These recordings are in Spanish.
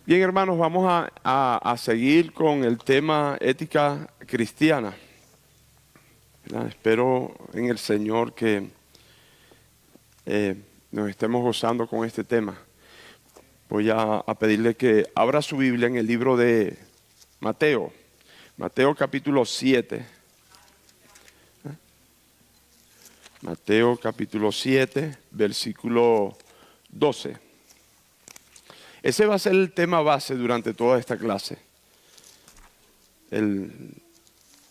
Bien, hermanos, vamos a seguir con el tema ética cristiana, ¿verdad? Espero en el Señor que nos estemos gozando con este tema. Voy a pedirle que abra su Biblia en el libro de Mateo, Mateo capítulo 7. Mateo capítulo 7, versículo 12. Ese va a ser el tema base durante toda esta clase. El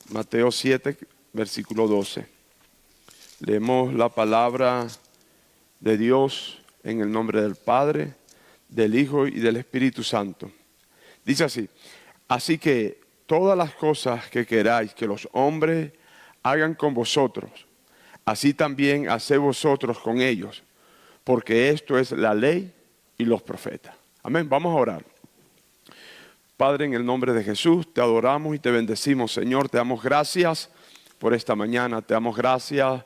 Mateo 7, versículo 12. Leemos la palabra de Dios en el nombre del Padre, del Hijo y del Espíritu Santo. Dice así: así que todas las cosas que queráis que los hombres hagan con vosotros, así también haced vosotros con ellos, porque esto es la ley y los profetas. Amén. Vamos a orar. Padre, en el nombre de Jesús, te adoramos y te bendecimos, Señor. Te damos gracias por esta mañana. Te damos gracias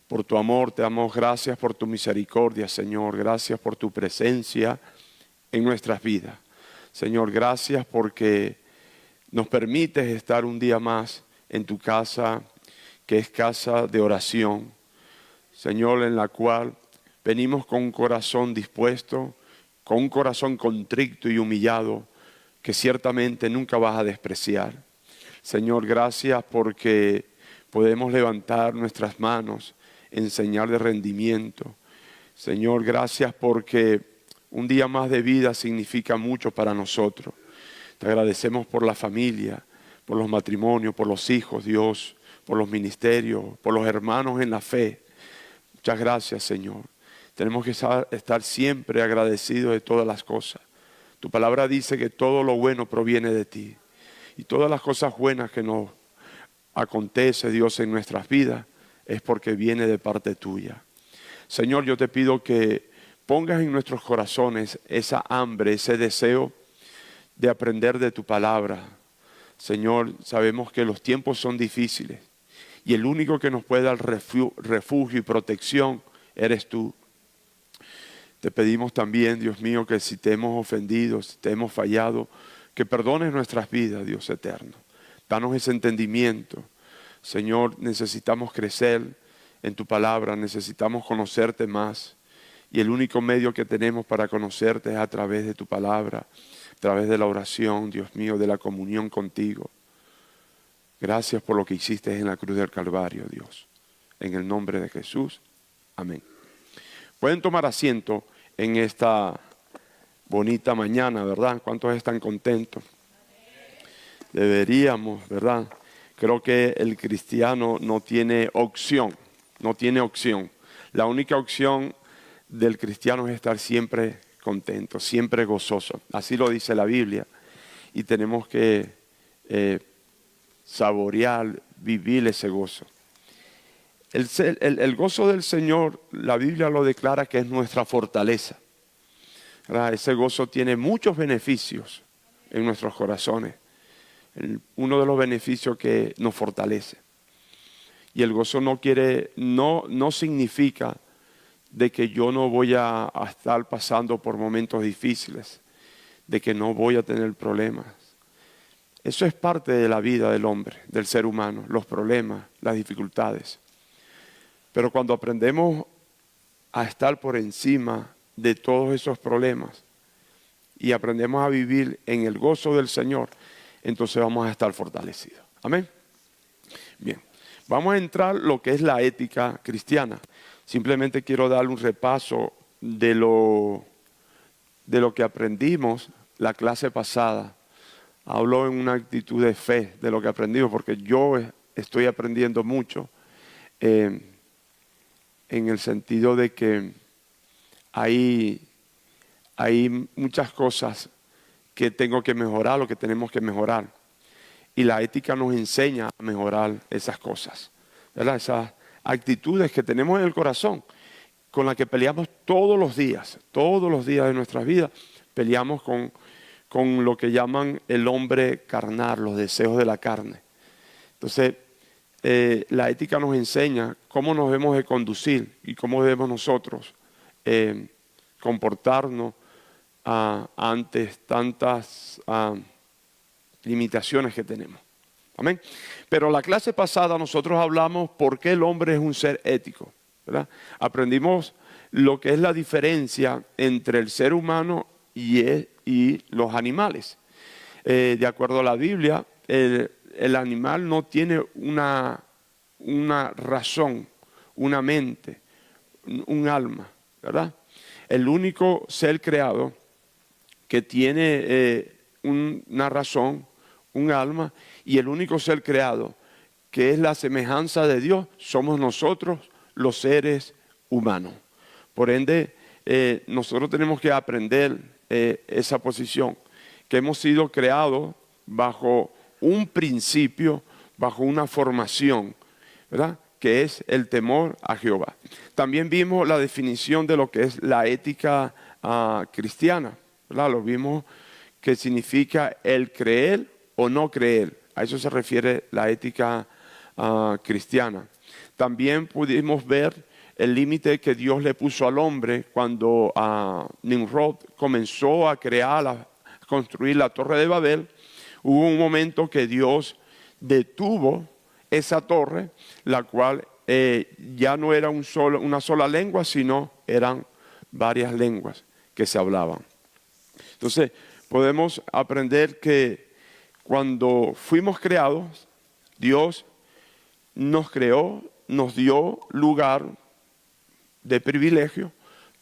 por tu amor. Te damos gracias por tu misericordia, Señor. Gracias por tu presencia en nuestras vidas. Señor, gracias porque nos permites estar un día más en tu casa, que es casa de oración. Señor, en la cual venimos con un corazón dispuesto, con un corazón contrito y humillado, que ciertamente nunca vas a despreciar. Señor, gracias porque podemos levantar nuestras manos en señal de rendimiento. Señor, gracias porque un día más de vida significa mucho para nosotros. Te agradecemos por la familia, por los matrimonios, por los hijos, Dios, por los ministerios, por los hermanos en la fe. Muchas gracias, Señor. Tenemos que estar siempre agradecidos de todas las cosas. Tu palabra dice que todo lo bueno proviene de ti. Y todas las cosas buenas que nos acontece, Dios, en nuestras vidas, es porque viene de parte tuya. Señor, yo te pido que pongas en nuestros corazones esa hambre, ese deseo de aprender de tu palabra. Señor, sabemos que los tiempos son difíciles y el único que nos puede dar refugio y protección eres tú. Te pedimos también, Dios mío, que si te hemos ofendido, si te hemos fallado, que perdones nuestras vidas, Dios eterno. Danos ese entendimiento. Señor, necesitamos crecer en tu palabra, necesitamos conocerte más. Y el único medio que tenemos para conocerte es a través de tu palabra, a través de la oración, Dios mío, de la comunión contigo. Gracias por lo que hiciste en la cruz del Calvario, Dios. En el nombre de Jesús. Amén. Pueden tomar asiento en esta bonita mañana, ¿verdad? ¿Cuántos están contentos? Deberíamos, ¿verdad? Creo que el cristiano no tiene opción, no tiene opción. La única opción del cristiano es estar siempre contento, siempre gozoso. Así lo dice la Biblia. Y tenemos que saborear, vivir ese gozo. El gozo del Señor, la Biblia lo declara que es nuestra fortaleza. ¿Verdad? Ese gozo tiene muchos beneficios en nuestros corazones. Uno de los beneficios que nos fortalece. Y el gozo no significa de que yo no voy a estar pasando por momentos difíciles, de que no voy a tener problemas. Eso es parte de la vida del hombre, del ser humano, los problemas, las dificultades. Pero cuando aprendemos a estar por encima de todos esos problemas y aprendemos a vivir en el gozo del Señor, entonces vamos a estar fortalecidos. Amén. Bien, vamos a entrar lo que es la ética cristiana. Simplemente quiero darle un repaso de lo que aprendimos la clase pasada. Hablo en una actitud de fe de lo que aprendimos, porque yo estoy aprendiendo mucho. En el sentido de que hay muchas cosas que tengo que mejorar o que tenemos que mejorar. Y la ética nos enseña a mejorar esas cosas, ¿verdad? Esas actitudes que tenemos en el corazón, con las que peleamos todos los días de nuestras vidas, peleamos con lo que llaman el hombre carnal, los deseos de la carne. Entonces, la ética nos enseña cómo nos debemos de conducir y cómo debemos nosotros comportarnos ante tantas limitaciones que tenemos. Amén. Pero la clase pasada nosotros hablamos por qué el hombre es un ser ético, ¿verdad? Aprendimos lo que es la diferencia entre el ser humano y los animales. De acuerdo a la Biblia, el animal no tiene una razón, una mente, un alma, ¿verdad? El único ser creado que tiene una razón, un alma, y el único ser creado que es la semejanza de Dios, somos nosotros los seres humanos. Por ende, nosotros tenemos que aprender esa posición, que hemos sido creados bajo un principio, bajo una formación, ¿verdad?, que es el temor a Jehová. También vimos la definición de lo que es la ética cristiana, ¿verdad? Lo vimos, que significa el creer o no creer. A eso se refiere la ética cristiana. También pudimos ver el límite que Dios le puso al hombre cuando Nimrod comenzó a construir la Torre de Babel. Hubo un momento que Dios detuvo esa torre, la cual ya no era una sola lengua, sino eran varias lenguas que se hablaban. Entonces, podemos aprender que cuando fuimos creados, Dios nos creó, nos dio lugar de privilegio,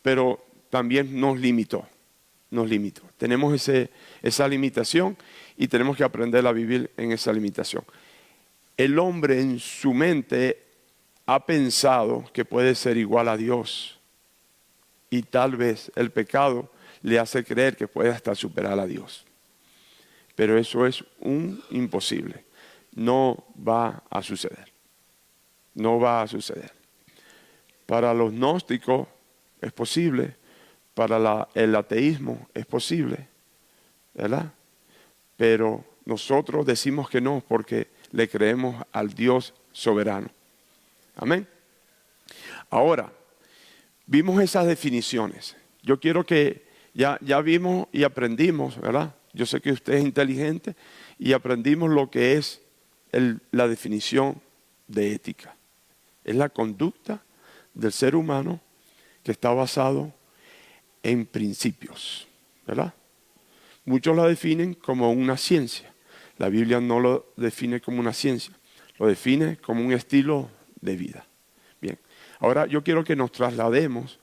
pero también nos limitó. Tenemos esa limitación y tenemos que aprender a vivir en esa limitación. El hombre en su mente ha pensado que puede ser igual a Dios, y tal vez el pecado le hace creer que puede hasta superar a Dios. Pero eso es un imposible. No va a suceder. No va a suceder. Para los gnósticos es posible, para el ateísmo es posible, ¿verdad? Pero nosotros decimos que no, porque le creemos al Dios soberano. Amén. Ahora, vimos esas definiciones. Yo quiero que ya vimos y aprendimos, ¿verdad? Yo sé que usted es inteligente y aprendimos lo que es la definición de ética. Es la conducta del ser humano que está basado en principios, ¿verdad? Muchos la definen como una ciencia. La Biblia no lo define como una ciencia, lo define como un estilo de vida. Bien, ahora yo quiero que nos traslademos,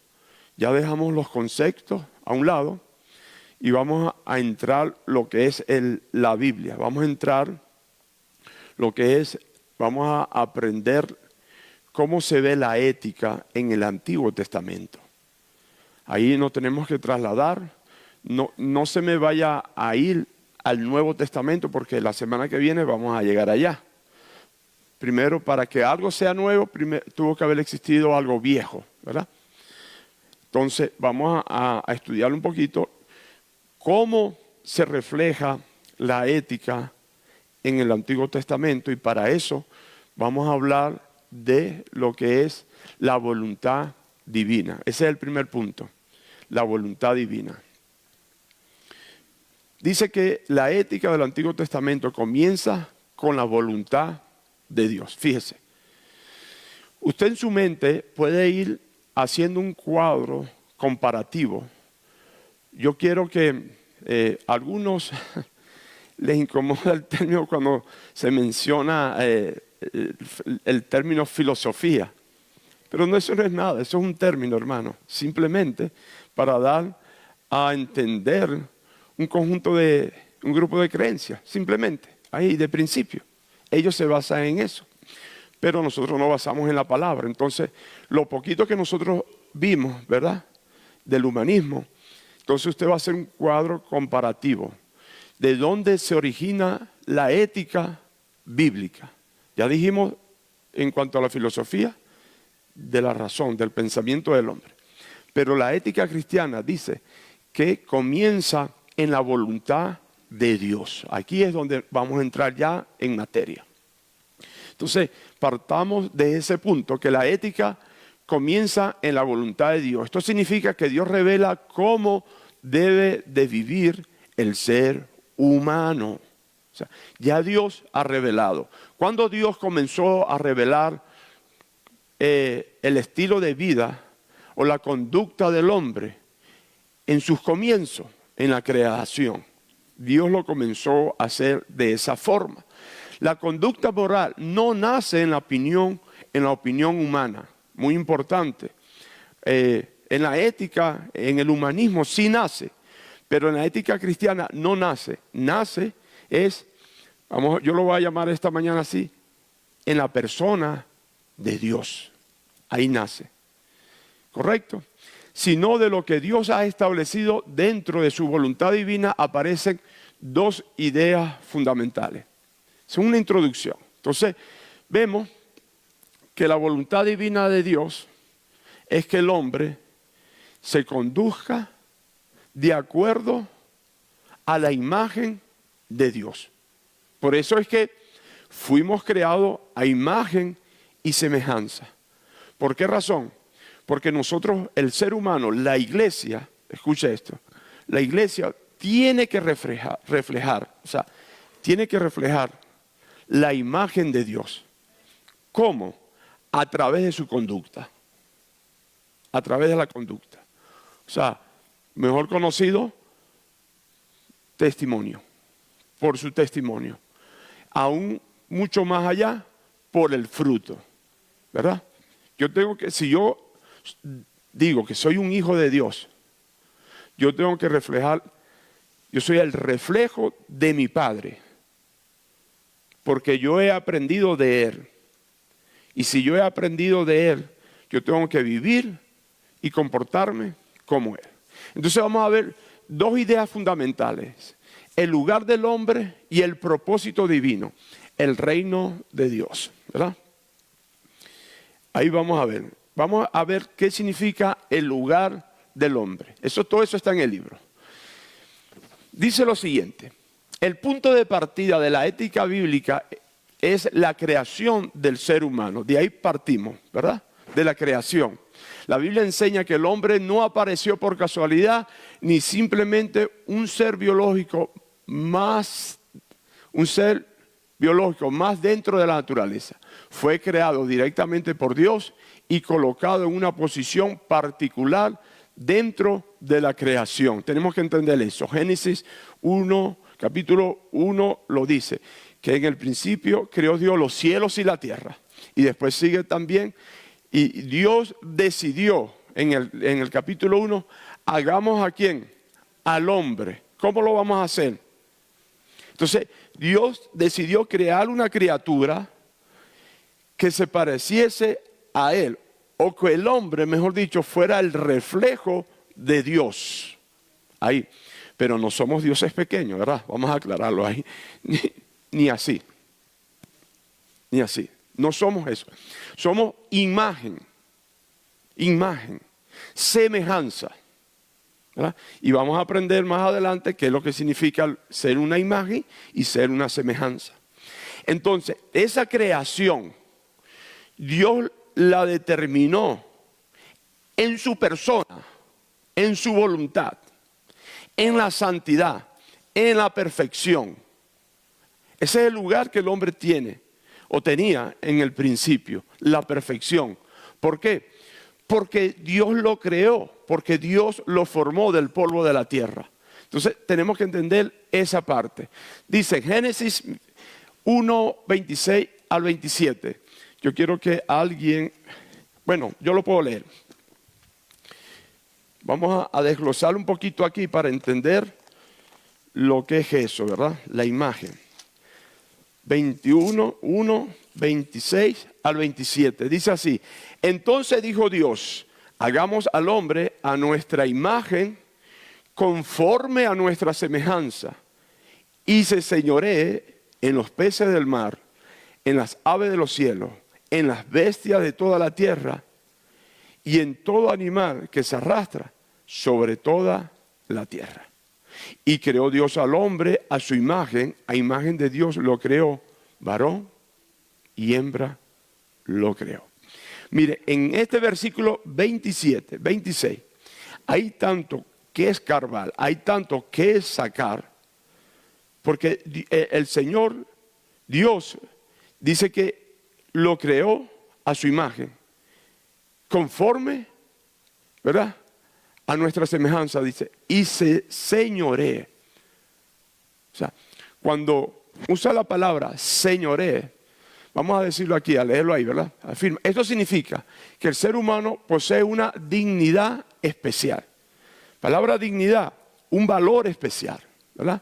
ya dejamos los conceptos a un lado y vamos a entrar lo que es la Biblia. Vamos a entrar vamos a aprender cómo se ve la ética en el Antiguo Testamento. Ahí nos tenemos que trasladar. No se me vaya a ir al Nuevo Testamento, porque la semana que viene vamos a llegar allá. Primero, para que algo sea nuevo, tuvo que haber existido algo viejo, ¿verdad? Entonces, vamos a estudiar un poquito cómo se refleja la ética en el Antiguo Testamento, y para eso vamos a hablar de lo que es la voluntad divina. Ese es el primer punto, la voluntad divina. Dice que la ética del Antiguo Testamento comienza con la voluntad de Dios. Fíjese, usted en su mente puede ir haciendo un cuadro comparativo. Yo quiero que algunos les incomoda el término cuando se menciona el término filosofía. Pero eso no es nada, eso es un término, hermano. Simplemente para dar a entender un grupo de creencias, simplemente, ahí de principio. Ellos se basan en eso, pero nosotros nos basamos en la palabra. Entonces, lo poquito que nosotros vimos, ¿verdad?, del humanismo, entonces usted va a hacer un cuadro comparativo de dónde se origina la ética bíblica. Ya dijimos en cuanto a la filosofía, de la razón, del pensamiento del hombre. Pero la ética cristiana dice que comienza en la voluntad de Dios. Aquí es donde vamos a entrar ya en materia. Entonces, partamos de ese punto, que la ética comienza en la voluntad de Dios. Esto significa que Dios revela cómo debe de vivir el ser humano. O sea, ya Dios ha revelado. Cuando Dios comenzó a revelar el estilo de vida o la conducta del hombre en sus comienzos, en la creación, Dios lo comenzó a hacer de esa forma. La conducta moral no nace en la opinión humana, muy importante. En la ética, en el humanismo sí nace, pero en la ética cristiana no nace. Nace yo lo voy a llamar esta mañana así, en la persona de Dios. Ahí nace. ¿Correcto? Sino de lo que Dios ha establecido dentro de su voluntad divina aparecen dos ideas fundamentales. Es una introducción. Entonces, vemos que la voluntad divina de Dios es que el hombre se conduzca de acuerdo a la imagen de Dios. Por eso es que fuimos creados a imagen y semejanza. ¿Por qué razón? Porque nosotros, el ser humano, la iglesia, escucha esto, la iglesia tiene que reflejar, o sea, tiene que reflejar la imagen de Dios. ¿Cómo? A través de su conducta. A través de la conducta. O sea, mejor conocido, testimonio. Por su testimonio. Aún mucho más allá, por el fruto. ¿Verdad? Si yo digo que soy un hijo de Dios, yo tengo que reflejar, yo soy el reflejo de mi Padre. Porque yo he aprendido de Él. Y si yo he aprendido de Él, yo tengo que vivir y comportarme como Él. Entonces vamos a ver dos ideas fundamentales. El lugar del hombre y el propósito divino. El reino de Dios. ¿Verdad? Ahí vamos a ver. Vamos a ver qué significa el lugar del hombre. Todo eso está en el libro. Dice lo siguiente. El punto de partida de la ética bíblica es la creación del ser humano. De ahí partimos, ¿verdad? De la creación. La Biblia enseña que el hombre no apareció por casualidad, ni simplemente un ser biológico más dentro de la naturaleza. Fue creado directamente por Dios y colocado en una posición particular dentro de la creación. Tenemos que entender eso. Génesis 1, capítulo 1 lo dice, que en el principio creó Dios los cielos y la tierra. Y después sigue también, y Dios decidió en el capítulo 1, hagamos ¿a quién? Al hombre. ¿Cómo lo vamos a hacer? Entonces, Dios decidió crear una criatura que se pareciese a Él, o que el hombre, mejor dicho, fuera el reflejo de Dios. Ahí. Pero no somos dioses pequeños, ¿verdad? Vamos a aclararlo ahí. Ni así. Ni así. No somos eso. Somos imagen, semejanza. ¿Verdad? Y vamos a aprender más adelante qué es lo que significa ser una imagen y ser una semejanza. Entonces, esa creación, Dios la determinó en su persona, en su voluntad, en la santidad, en la perfección. Ese es el lugar que el hombre tiene o tenía en el principio, la perfección. ¿Por qué? Porque Dios lo creó, porque Dios lo formó del polvo de la tierra. Entonces tenemos que entender esa parte. Dice Génesis 1, 26 al 27. Yo quiero que alguien, yo lo puedo leer. Vamos a desglosar un poquito aquí para entender lo que es eso, ¿verdad? La imagen. 21, 1, 26 al 27. Dice así, entonces dijo Dios, hagamos al hombre a nuestra imagen, conforme a nuestra semejanza, y se señoree en los peces del mar, en las aves de los cielos, en las bestias de toda la tierra, y en todo animal que se arrastra sobre toda la tierra. Y creó Dios al hombre a su imagen, a imagen de Dios lo creó, varón y hembra lo creó. Mire, en este versículo 26, hay tanto que escarbar, hay tanto que sacar, porque el Señor, Dios, dice que lo creó a su imagen, conforme, ¿verdad?, a nuestra semejanza, dice, y se señoree. O sea, cuando usa la palabra señoree, vamos a decirlo aquí, a leerlo ahí, ¿verdad? Afirma. Esto significa que el ser humano posee una dignidad especial. Palabra dignidad, un valor especial, ¿verdad?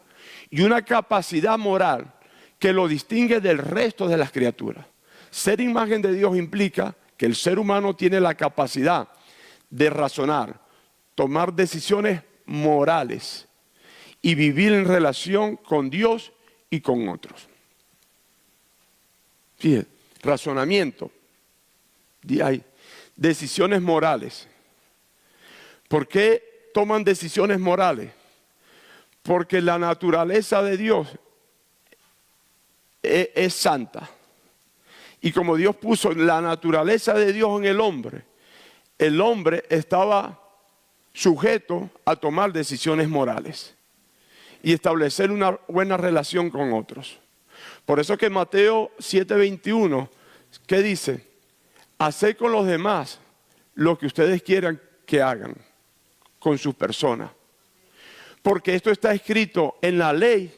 Y una capacidad moral que lo distingue del resto de las criaturas. Ser imagen de Dios implica que el ser humano tiene la capacidad de razonar, tomar decisiones morales y vivir en relación con Dios y con otros. Fíjense, razonamiento, hay decisiones morales. ¿Por qué toman decisiones morales? Porque la naturaleza de Dios es santa. Y como Dios puso la naturaleza de Dios en el hombre estaba sujeto a tomar decisiones morales y establecer una buena relación con otros. Por eso que Mateo 7:21, ¿qué dice? Haced con los demás lo que ustedes quieran que hagan con sus personas. Porque esto está escrito en la ley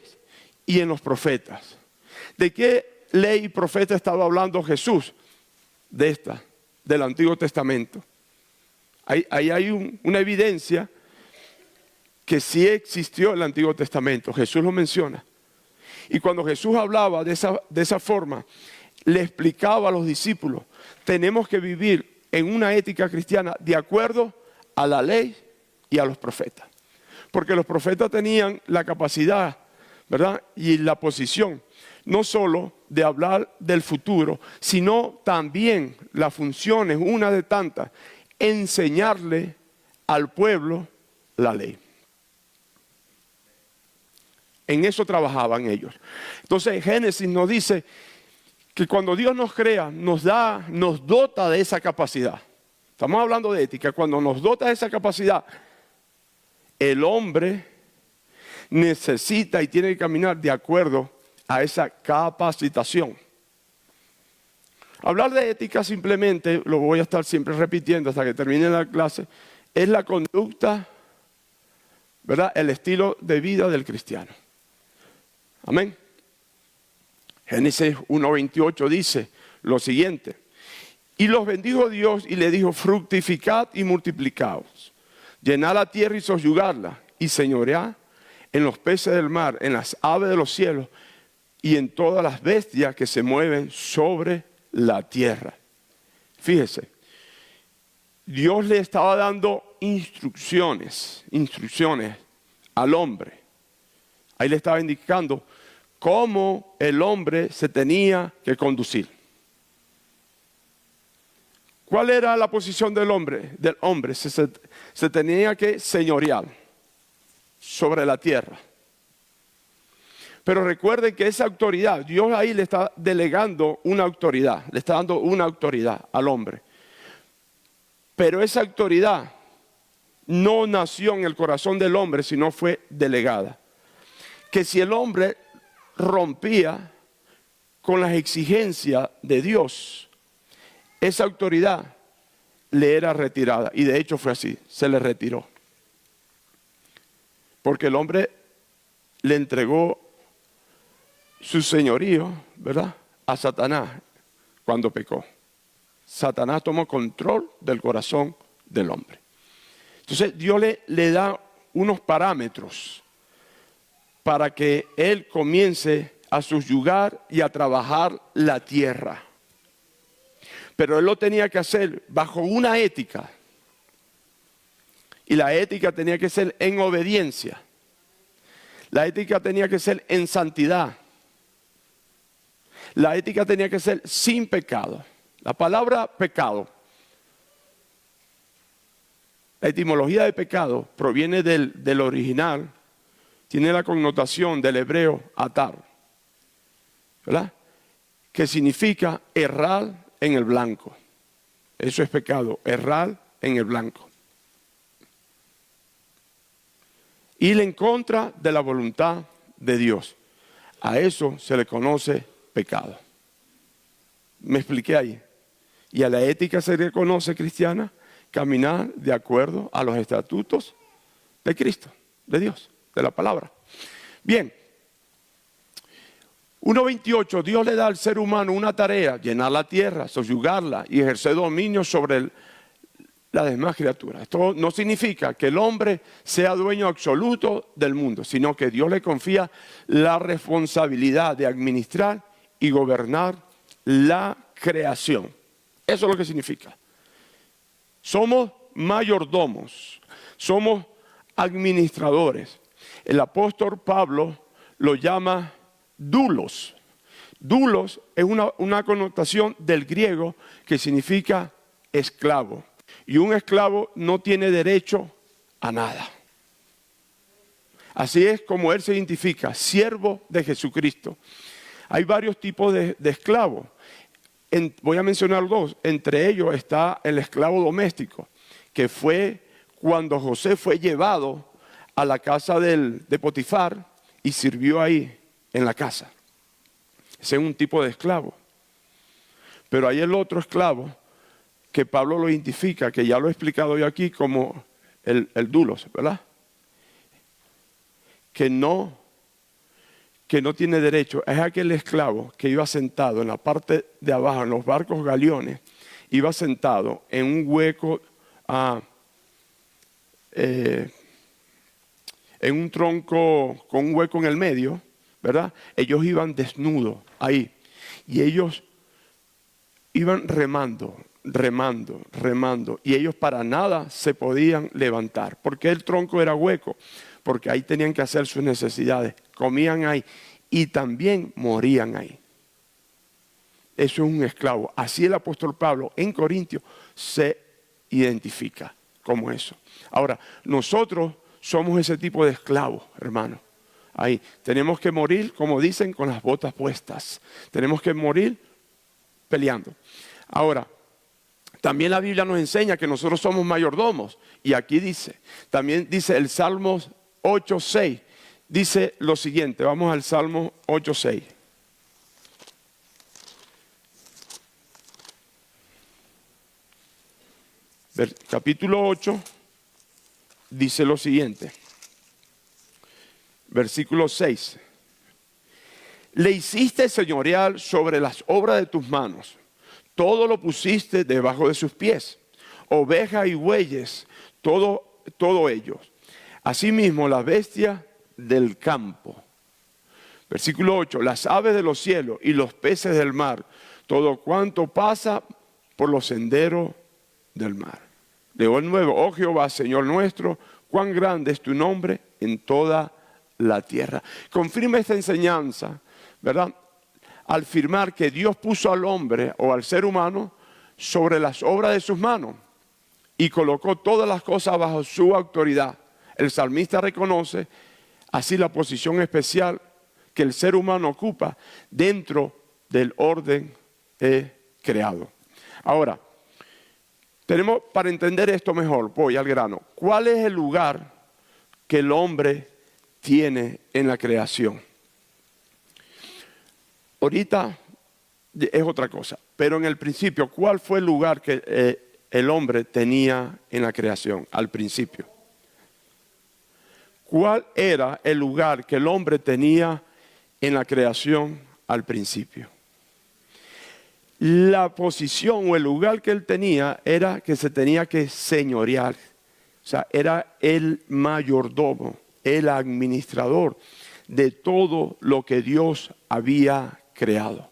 y en los profetas. ¿De qué ley y profeta estaba hablando Jesús? Del Antiguo Testamento. Ahí hay una evidencia que sí existió el Antiguo Testamento. Jesús lo menciona. Y cuando Jesús hablaba de esa forma, le explicaba a los discípulos, tenemos que vivir en una ética cristiana de acuerdo a la ley y a los profetas. Porque los profetas tenían la capacidad, ¿verdad?, y la posición, no solo de hablar del futuro, sino también la función es una de tantas, enseñarle al pueblo la ley. En eso trabajaban ellos. Entonces Génesis nos dice que cuando Dios nos crea, nos dota de esa capacidad. Estamos hablando de ética. Cuando nos dota de esa capacidad, el hombre necesita y tiene que caminar de acuerdo a esa capacitación. Hablar de ética simplemente, lo voy a estar siempre repitiendo hasta que termine la clase, es la conducta, ¿verdad?, el estilo de vida del cristiano. Amén. Génesis 1:28 dice lo siguiente: y los bendijo Dios y le dijo, fructificad y multiplicaos, llenad la tierra y sosyugadla, y señoread en los peces del mar, en las aves de los cielos y en todas las bestias que se mueven sobre la tierra. Fíjese, Dios le estaba dando instrucciones al hombre. Ahí le estaba indicando cómo el hombre se tenía que conducir. ¿Cuál era la posición del hombre? Se tenía que señorear sobre la tierra. Pero recuerden que esa autoridad, Dios ahí le está delegando una autoridad, le está dando una autoridad al hombre. Pero esa autoridad no nació en el corazón del hombre, sino fue delegada. Que si el hombre rompía con las exigencias de Dios, esa autoridad le era retirada. Y de hecho fue así, se le retiró. Porque el hombre le entregó su señorío, ¿verdad?, a Satanás cuando pecó. Satanás tomó control del corazón del hombre. Entonces Dios le da unos parámetros para que él comience a subyugar y a trabajar la tierra. Pero él lo tenía que hacer bajo una ética. Y la ética tenía que ser en obediencia. La ética tenía que ser en santidad. La ética tenía que ser sin pecado. La palabra pecado, la etimología de pecado proviene del original, tiene la connotación del hebreo atar, ¿verdad?, que significa errar en el blanco. Eso es pecado, errar en el blanco. Ir en contra de la voluntad de Dios. A eso se le conoce pecado. ¿Me expliqué ahí? Y a la ética se le conoce cristiana caminar de acuerdo a los estatutos de Cristo, de Dios, de la palabra. Bien. 1.28, Dios le da al ser humano una tarea, llenar la tierra, sobyugarla y ejercer dominio sobre las demás criaturas. Esto no significa que el hombre sea dueño absoluto del mundo, sino que Dios le confía la responsabilidad de administrar y gobernar la creación. Eso es lo que significa. Somos mayordomos, somos administradores. El apóstol Pablo lo llama doulos. Doulos es una connotación del griego que significa esclavo. Y un esclavo no tiene derecho a nada. Así es como él se identifica, siervo de Jesucristo. Hay varios tipos de esclavos. Voy a mencionar dos. Entre ellos está el esclavo doméstico, que fue cuando José fue llevado a la casa de Potifar y sirvió ahí en la casa. Ese es un tipo de esclavo. Pero hay el otro esclavo que Pablo lo identifica, que ya lo he explicado yo aquí, como el doulos, ¿verdad? Que no tiene derecho. Es aquel esclavo que iba sentado en la parte de abajo, en los barcos galeones, iba sentado en un hueco, en un tronco con un hueco en el medio, ¿verdad? Ellos iban desnudos ahí y ellos iban remando, y ellos para nada se podían levantar. ¿Por qué el tronco era hueco? Porque ahí tenían que hacer sus necesidades, comían ahí y también morían ahí. Eso es un esclavo. Así el apóstol Pablo en Corintios se identifica como eso. Ahora, nosotros somos ese tipo de esclavos, hermanos. Ahí tenemos que morir, como dicen, con las botas puestas. Tenemos que morir peleando. Ahora, también la Biblia nos enseña que nosotros somos mayordomos. Y aquí también dice el Salmo 8:6. Dice lo siguiente, vamos al Salmo 8:6. Capítulo 8 dice lo siguiente. Versículo 6. Le hiciste señorial sobre las obras de tus manos. Todo lo pusiste debajo de sus pies. Ovejas y bueyes, todo ellos. Asimismo las bestias del campo. Versículo 8. Las aves de los cielos y los peces del mar. Todo cuanto pasa por los senderos del mar. Leo el 9. Oh Jehová, Señor nuestro, cuán grande es tu nombre en toda la tierra. Confirma esta enseñanza, ¿verdad? Al afirmar que Dios puso al hombre o al ser humano sobre las obras de sus manos y colocó todas las cosas bajo su autoridad. El salmista reconoce así la posición especial que el ser humano ocupa dentro del orden creado. Ahora, para entender esto mejor, voy al grano. ¿Cuál es el lugar que el hombre tiene en la creación? Ahorita es otra cosa, pero en el principio, ¿cuál fue el lugar que el hombre tenía en la creación al principio? ¿Cuál era el lugar que el hombre tenía en la creación al principio? La posición o el lugar que él tenía era que se tenía que señorear. O sea, era el mayordomo, el administrador de todo lo que Dios había creado.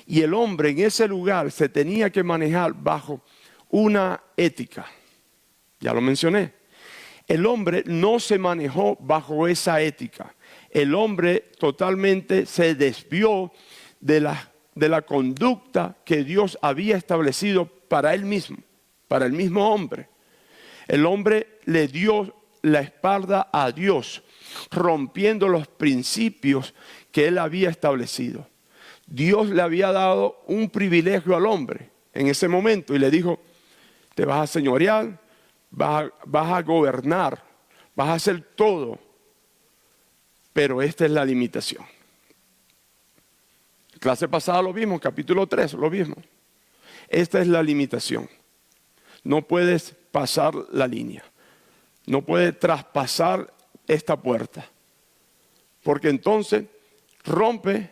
Y el hombre en ese lugar se tenía que manejar bajo una ética. Ya lo mencioné. El hombre no se manejó bajo esa ética. El hombre totalmente se desvió de la conducta que Dios había establecido para él mismo, para el mismo hombre. El hombre le dio la espalda a Dios, rompiendo los principios que él había establecido. Dios le había dado un privilegio al hombre en ese momento y le dijo: te vas a señorear, vas a gobernar, vas a hacer todo Pero esta es la limitación. Clase pasada lo vimos, capítulo 3, lo vimos. Esta es la limitación. No puedes pasar la línea. No puedes traspasar esta puerta. Porque entonces rompe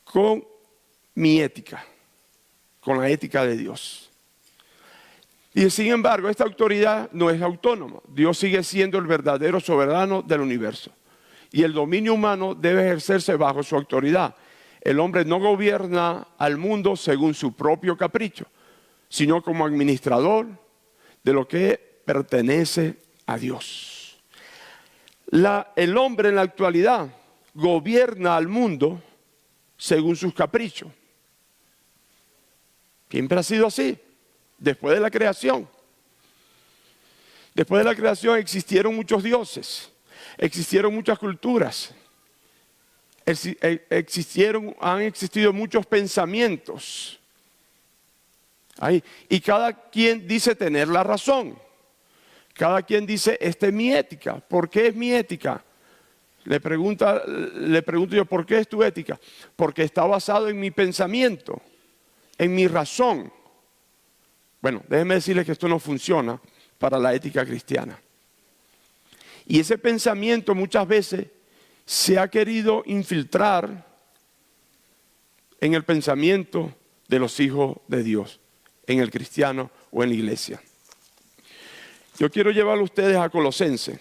con mi ética, con la ética de Dios. Y sin embargo, esta autoridad no es autónoma. Dios sigue siendo el verdadero soberano del universo. Y el dominio humano debe ejercerse bajo su autoridad. El hombre no gobierna al mundo según su propio capricho, sino como administrador de lo que pertenece a Dios. El hombre en la actualidad gobierna al mundo según sus caprichos. Siempre ha sido así. Después de la creación. Después de la creación existieron muchos dioses. Existieron muchas culturas. Han existido muchos pensamientos. Ahí. Y cada quien dice tener la razón. Cada quien dice, esta es mi ética. ¿Por qué es mi ética? Le pregunto yo, ¿por qué es tu ética? Porque está basado en mi pensamiento, en mi razón. Bueno, déjenme decirles que esto no funciona para la ética cristiana. Y ese pensamiento muchas veces se ha querido infiltrar en el pensamiento de los hijos de Dios, en el cristiano o en la iglesia. Yo quiero llevar a ustedes a Colosenses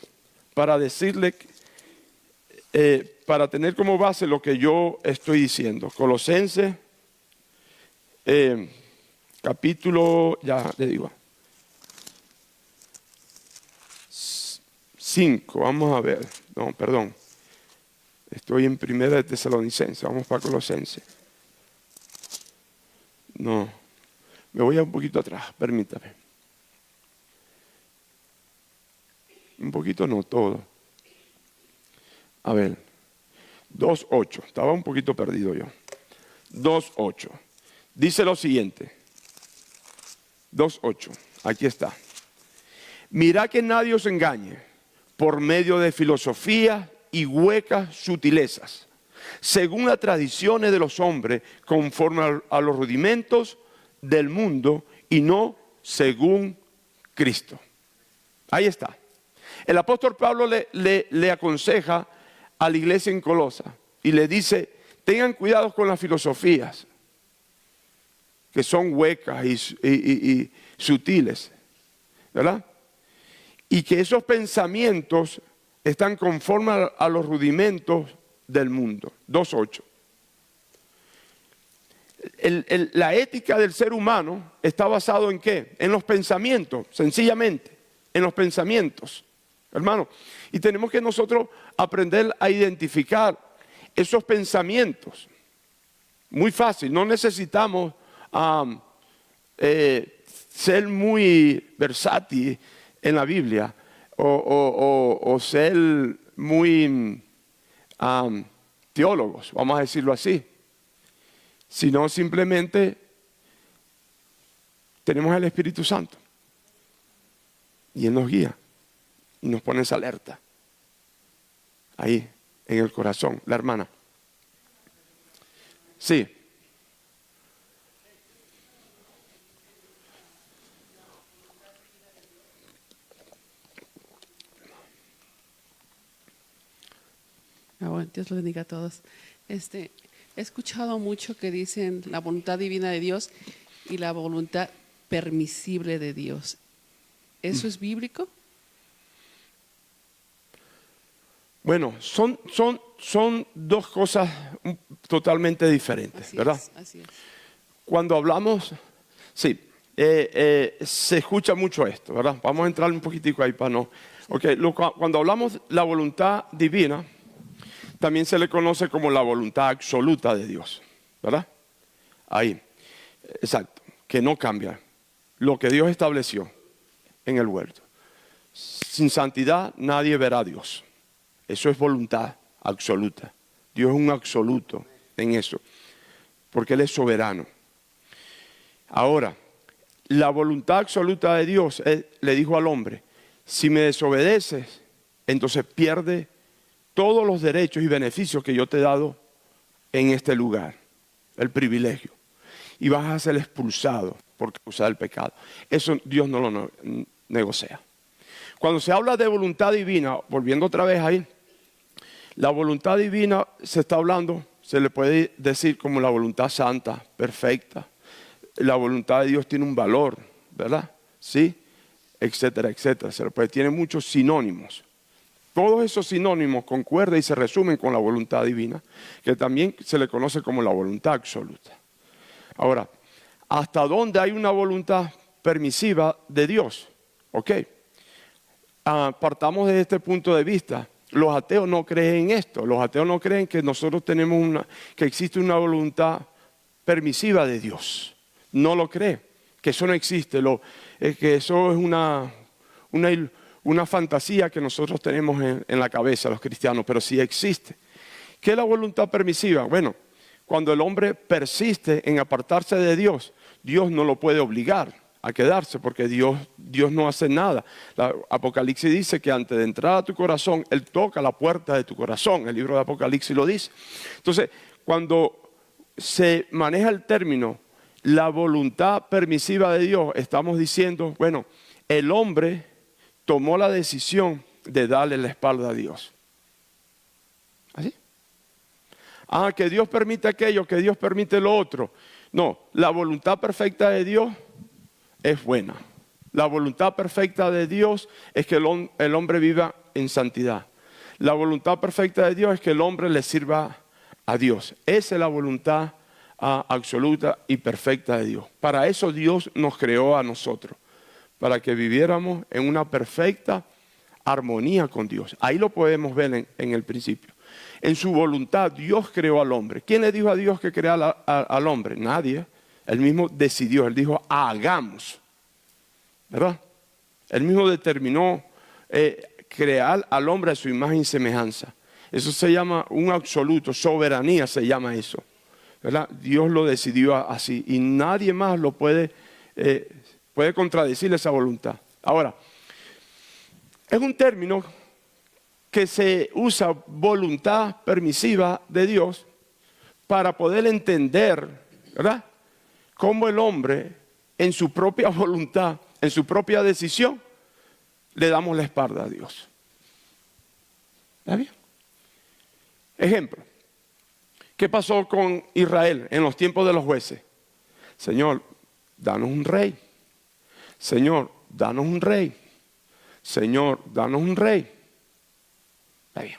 para decirles, para tener como base lo que yo estoy diciendo. Colosenses, capítulo, ya le digo, 5, vamos a ver, no, perdón. Estoy en Primera de Tesalonicenses, vamos para Colosenses. No, me voy a un poquito atrás, permítame. Un poquito no, todo. A ver, 2:8, estaba un poquito perdido yo. 2:8, dice lo siguiente. 2:8, aquí está. Mirad que nadie os engañe por medio de filosofía y huecas sutilezas, según las tradiciones de los hombres, conforme a los rudimentos del mundo y no según Cristo. Ahí está. El apóstol Pablo le aconseja a la iglesia en Colosa y le dice, tengan cuidado con las filosofías, que son huecas y sutiles, ¿verdad? Y que esos pensamientos están conformes a los rudimentos del mundo. 2:8. La ética del ser humano está basado en ¿qué? En los pensamientos, sencillamente, en los pensamientos, hermano. Y tenemos que nosotros aprender a identificar esos pensamientos. Muy fácil, no necesitamos ser muy versátil en la Biblia o ser muy teólogos, vamos a decirlo así, sino simplemente tenemos el Espíritu Santo y Él nos guía y nos pone esa alerta ahí en el corazón. La hermana, sí. Bueno, Dios los bendiga a todos. He escuchado mucho que dicen la voluntad divina de Dios y la voluntad permisible de Dios. ¿Eso es bíblico? Bueno, son dos cosas totalmente diferentes, Así ¿verdad? así es. Cuando hablamos, sí, se escucha mucho esto, ¿verdad? Vamos a entrar un poquitico ahí para no. Okay, cuando hablamos la voluntad divina, también se le conoce como la voluntad absoluta de Dios, ¿verdad? Ahí, exacto, que no cambia. Lo que Dios estableció en el huerto. Sin santidad nadie verá a Dios. Eso es voluntad absoluta. Dios es un absoluto en eso, porque Él es soberano. Ahora, la voluntad absoluta de Dios le dijo al hombre, si me desobedeces, entonces pierde todos los derechos y beneficios que yo te he dado en este lugar, el privilegio. Y vas a ser expulsado por causa del pecado. Eso Dios no lo negocia. Cuando se habla de voluntad divina, volviendo otra vez ahí, la voluntad divina se está hablando, se le puede decir como la voluntad santa, perfecta. La voluntad de Dios tiene un valor, ¿verdad? Sí, etcétera, etcétera. Tiene muchos sinónimos. Todos esos sinónimos concuerdan y se resumen con la voluntad divina, que también se le conoce como la voluntad absoluta. Ahora, ¿hasta dónde hay una voluntad permisiva de Dios? Ok. Partamos de este punto de vista. Los ateos no creen en esto. Los ateos no creen que nosotros tenemos que existe una voluntad permisiva de Dios. No lo cree, que eso no existe, que eso es una fantasía que nosotros tenemos en la cabeza, los cristianos, pero sí existe. ¿Qué es la voluntad permisiva? Bueno, cuando el hombre persiste en apartarse de Dios, Dios no lo puede obligar a quedarse porque Dios no hace nada. Apocalipsis dice que antes de entrar a tu corazón, Él toca la puerta de tu corazón. El libro de Apocalipsis lo dice. Entonces, cuando se maneja el término la voluntad permisiva de Dios, estamos diciendo, bueno, el hombre tomó la decisión de darle la espalda a Dios. ¿Así? Que Dios permite aquello, que Dios permite lo otro. No, la voluntad perfecta de Dios es buena. La voluntad perfecta de Dios es que el hombre viva en santidad. La voluntad perfecta de Dios es que el hombre le sirva a Dios. Esa es la voluntad absoluta y perfecta de Dios. Para eso Dios nos creó a nosotros, para que viviéramos en una perfecta armonía con Dios. Ahí lo podemos ver en el principio. En su voluntad Dios creó al hombre. ¿Quién le dijo a Dios que creara al hombre? Nadie. Él mismo decidió, Él dijo, hagamos. ¿Verdad? Él mismo determinó crear al hombre a su imagen y semejanza. Eso se llama un absoluto, soberanía se llama eso. ¿Verdad? Dios lo decidió así y nadie más lo puede contradecir esa voluntad. Ahora, es un término que se usa, voluntad permisiva de Dios, para poder entender, ¿verdad?, cómo el hombre en su propia voluntad, en su propia decisión, le damos la espalda a Dios. ¿Está bien? Ejemplo. ¿Qué pasó con Israel en los tiempos de los jueces? Señor, danos un rey. Señor, danos un rey. Señor, danos un rey. Está bien.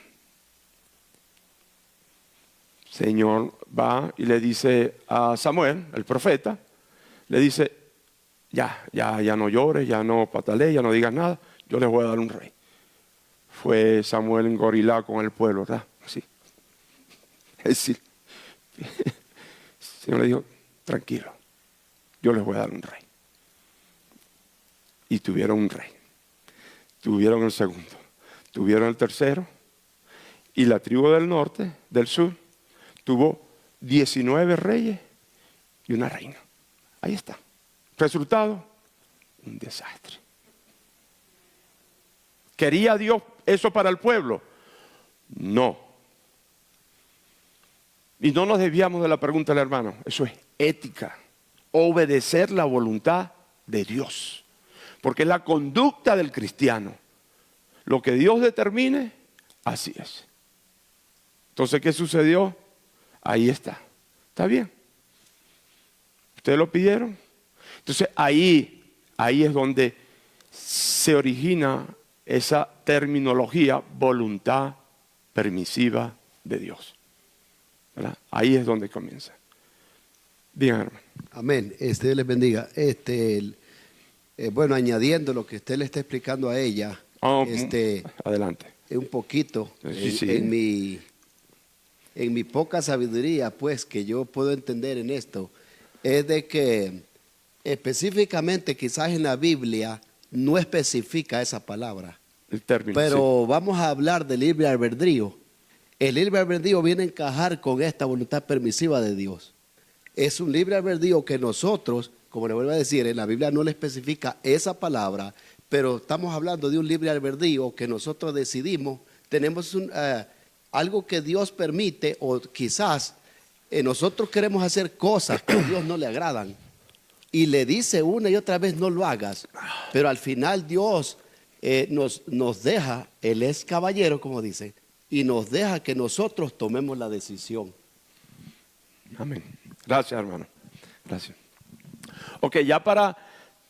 Señor va y le dice a Samuel, el profeta, le dice, ya no llores, ya no patalees, ya no digas nada, yo les voy a dar un rey. Fue Samuel engorilado con el pueblo, ¿verdad? Así. Es decir, el Señor le dijo, tranquilo, yo les voy a dar un rey. Y tuvieron un rey. Tuvieron el segundo. Tuvieron el tercero. Y la tribu del norte, del sur, tuvo 19 reyes y una reina. Ahí está. Resultado, un desastre. ¿Quería Dios eso para el pueblo? No. Y no nos desviamos de la pregunta del hermano. Eso es ética. Obedecer la voluntad de Dios. Porque es la conducta del cristiano. Lo que Dios determine, así es. Entonces, ¿qué sucedió? Ahí está. ¿Está bien? ¿Ustedes lo pidieron? Entonces, ahí es donde se origina esa terminología, voluntad permisiva de Dios. ¿Verdad? Ahí es donde comienza. Bien, hermano. Amén. Dios les bendiga. Bueno, añadiendo lo que usted le está explicando a ella, adelante. Un poquito Sí. en mi poca sabiduría, pues, que yo puedo entender en esto, es de que específicamente quizás en la Biblia no especifica esa palabra. El término, pero sí, vamos a hablar del libre albedrío. El libre albedrío viene a encajar con esta voluntad permisiva de Dios. Es un libre albedrío que nosotros, como le vuelvo a decir, en la Biblia no le especifica esa palabra, pero estamos hablando de un libre albedrío que nosotros decidimos. Tenemos algo que Dios permite, o quizás nosotros queremos hacer cosas que a Dios no le agradan. Y le dice una y otra vez, no lo hagas. Pero al final Dios nos deja, Él es caballero, como dice, y nos deja que nosotros tomemos la decisión. Amén. Gracias, hermano. Gracias. Ok, ya para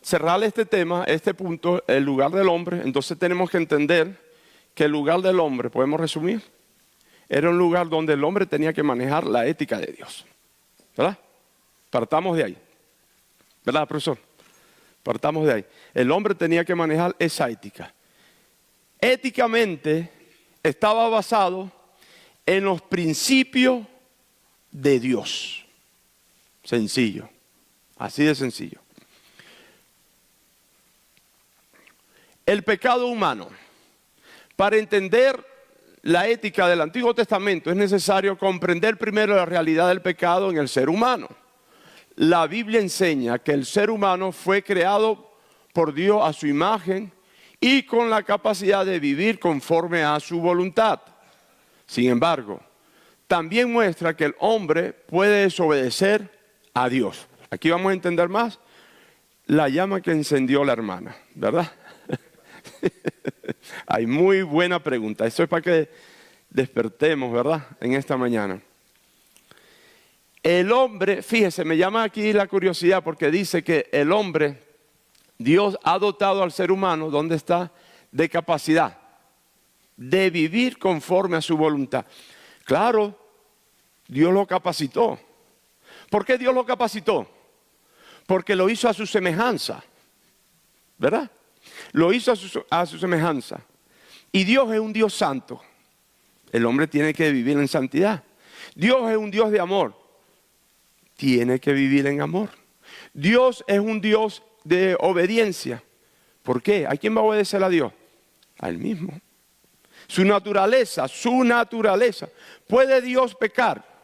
cerrar este tema, este punto, el lugar del hombre, entonces tenemos que entender que el lugar del hombre, podemos resumir, era un lugar donde el hombre tenía que manejar la ética de Dios. ¿Verdad? Partamos de ahí. ¿Verdad, profesor? Partamos de ahí. El hombre tenía que manejar esa ética. Éticamente estaba basado en los principios de Dios. Sencillo. Así de sencillo. El pecado humano. Para entender la ética del Antiguo Testamento es necesario comprender primero la realidad del pecado en el ser humano. La Biblia enseña que el ser humano fue creado por Dios a su imagen y con la capacidad de vivir conforme a su voluntad. Sin embargo, también muestra que el hombre puede desobedecer a Dios. Aquí vamos a entender más la llama que encendió la hermana, ¿verdad? Hay muy buena pregunta. Eso es para que despertemos, ¿verdad? En esta mañana. El hombre, fíjese, me llama aquí la curiosidad porque dice que el hombre, Dios ha dotado al ser humano, ¿dónde está? De capacidad de vivir conforme a su voluntad. Claro, Dios lo capacitó. ¿Por qué Dios lo capacitó? Porque lo hizo a su semejanza, ¿verdad? Lo hizo a su semejanza. Y Dios es un Dios santo. El hombre tiene que vivir en santidad. Dios es un Dios de amor. Tiene que vivir en amor. Dios es un Dios de obediencia. ¿Por qué? ¿A quién va a obedecer a Dios? A Él mismo. Su naturaleza. ¿Puede Dios pecar?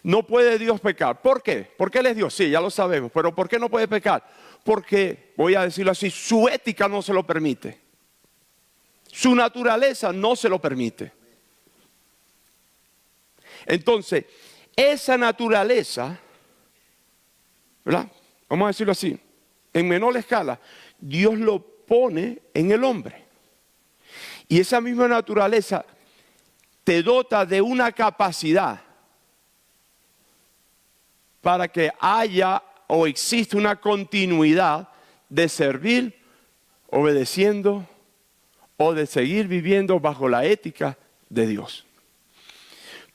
No puede Dios pecar. ¿Por qué? Porque Él es Dios, sí, ya lo sabemos. Pero ¿por qué no puede pecar? Porque, voy a decirlo así, su ética no se lo permite. Su naturaleza no se lo permite. Entonces, esa naturaleza, ¿verdad? Vamos a decirlo así, en menor escala, Dios lo pone en el hombre. Y esa misma naturaleza te dota de una capacidad para que haya o exista una continuidad de servir, obedeciendo o de seguir viviendo bajo la ética de Dios.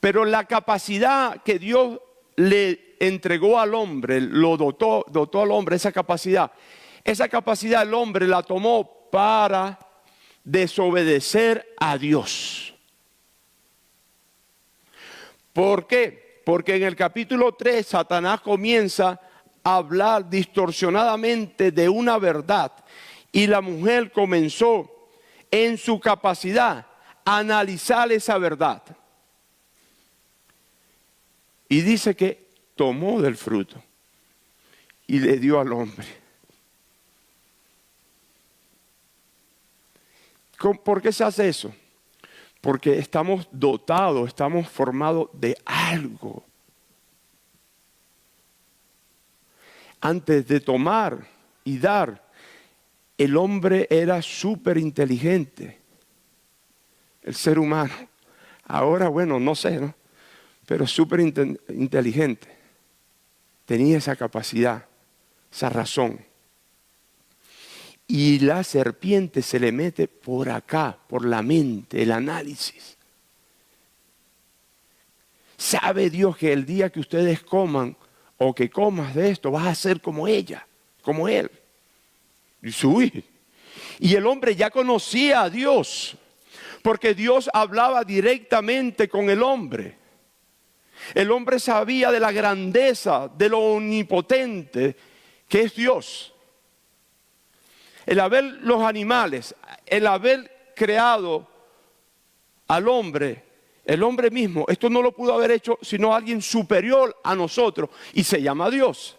Pero la capacidad que Dios le entregó al hombre, lo dotó al hombre esa capacidad el hombre la tomó para desobedecer a Dios. ¿Por qué? Porque en el capítulo 3 Satanás comienza a hablar distorsionadamente de una verdad y la mujer comenzó en su capacidad a analizar esa verdad. Y dice que tomó del fruto y le dio al hombre. ¿Por qué se hace eso? Porque estamos dotados, estamos formados de algo. Antes de tomar y dar, el hombre era súper inteligente. El ser humano. Ahora, bueno, no sé, ¿no? Pero súper inteligente. Tenía esa capacidad, esa razón. Y la serpiente se le mete por acá, por la mente, el análisis. ¿Sabe Dios que el día que ustedes coman o que comas de esto vas a ser como ella, como él? Dice, uy. Y el hombre ya conocía a Dios, porque Dios hablaba directamente con el hombre. El hombre sabía de la grandeza, de lo omnipotente que es Dios. El haber los animales, el haber creado al hombre, el hombre mismo, esto no lo pudo haber hecho sino alguien superior a nosotros y se llama Dios.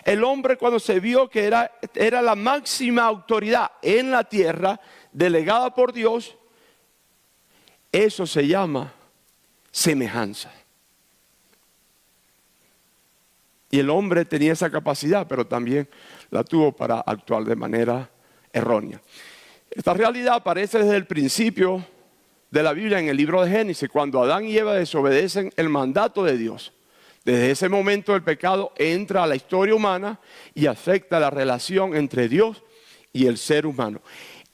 El hombre, cuando se vio que era la máxima autoridad en la tierra, delegada por Dios, eso se llama semejanza. Y el hombre tenía esa capacidad, pero también la tuvo para actuar de manera errónea. Esta realidad aparece desde el principio de la Biblia en el libro de Génesis, cuando Adán y Eva desobedecen el mandato de Dios. Desde ese momento el pecado entra a la historia humana y afecta la relación entre Dios y el ser humano.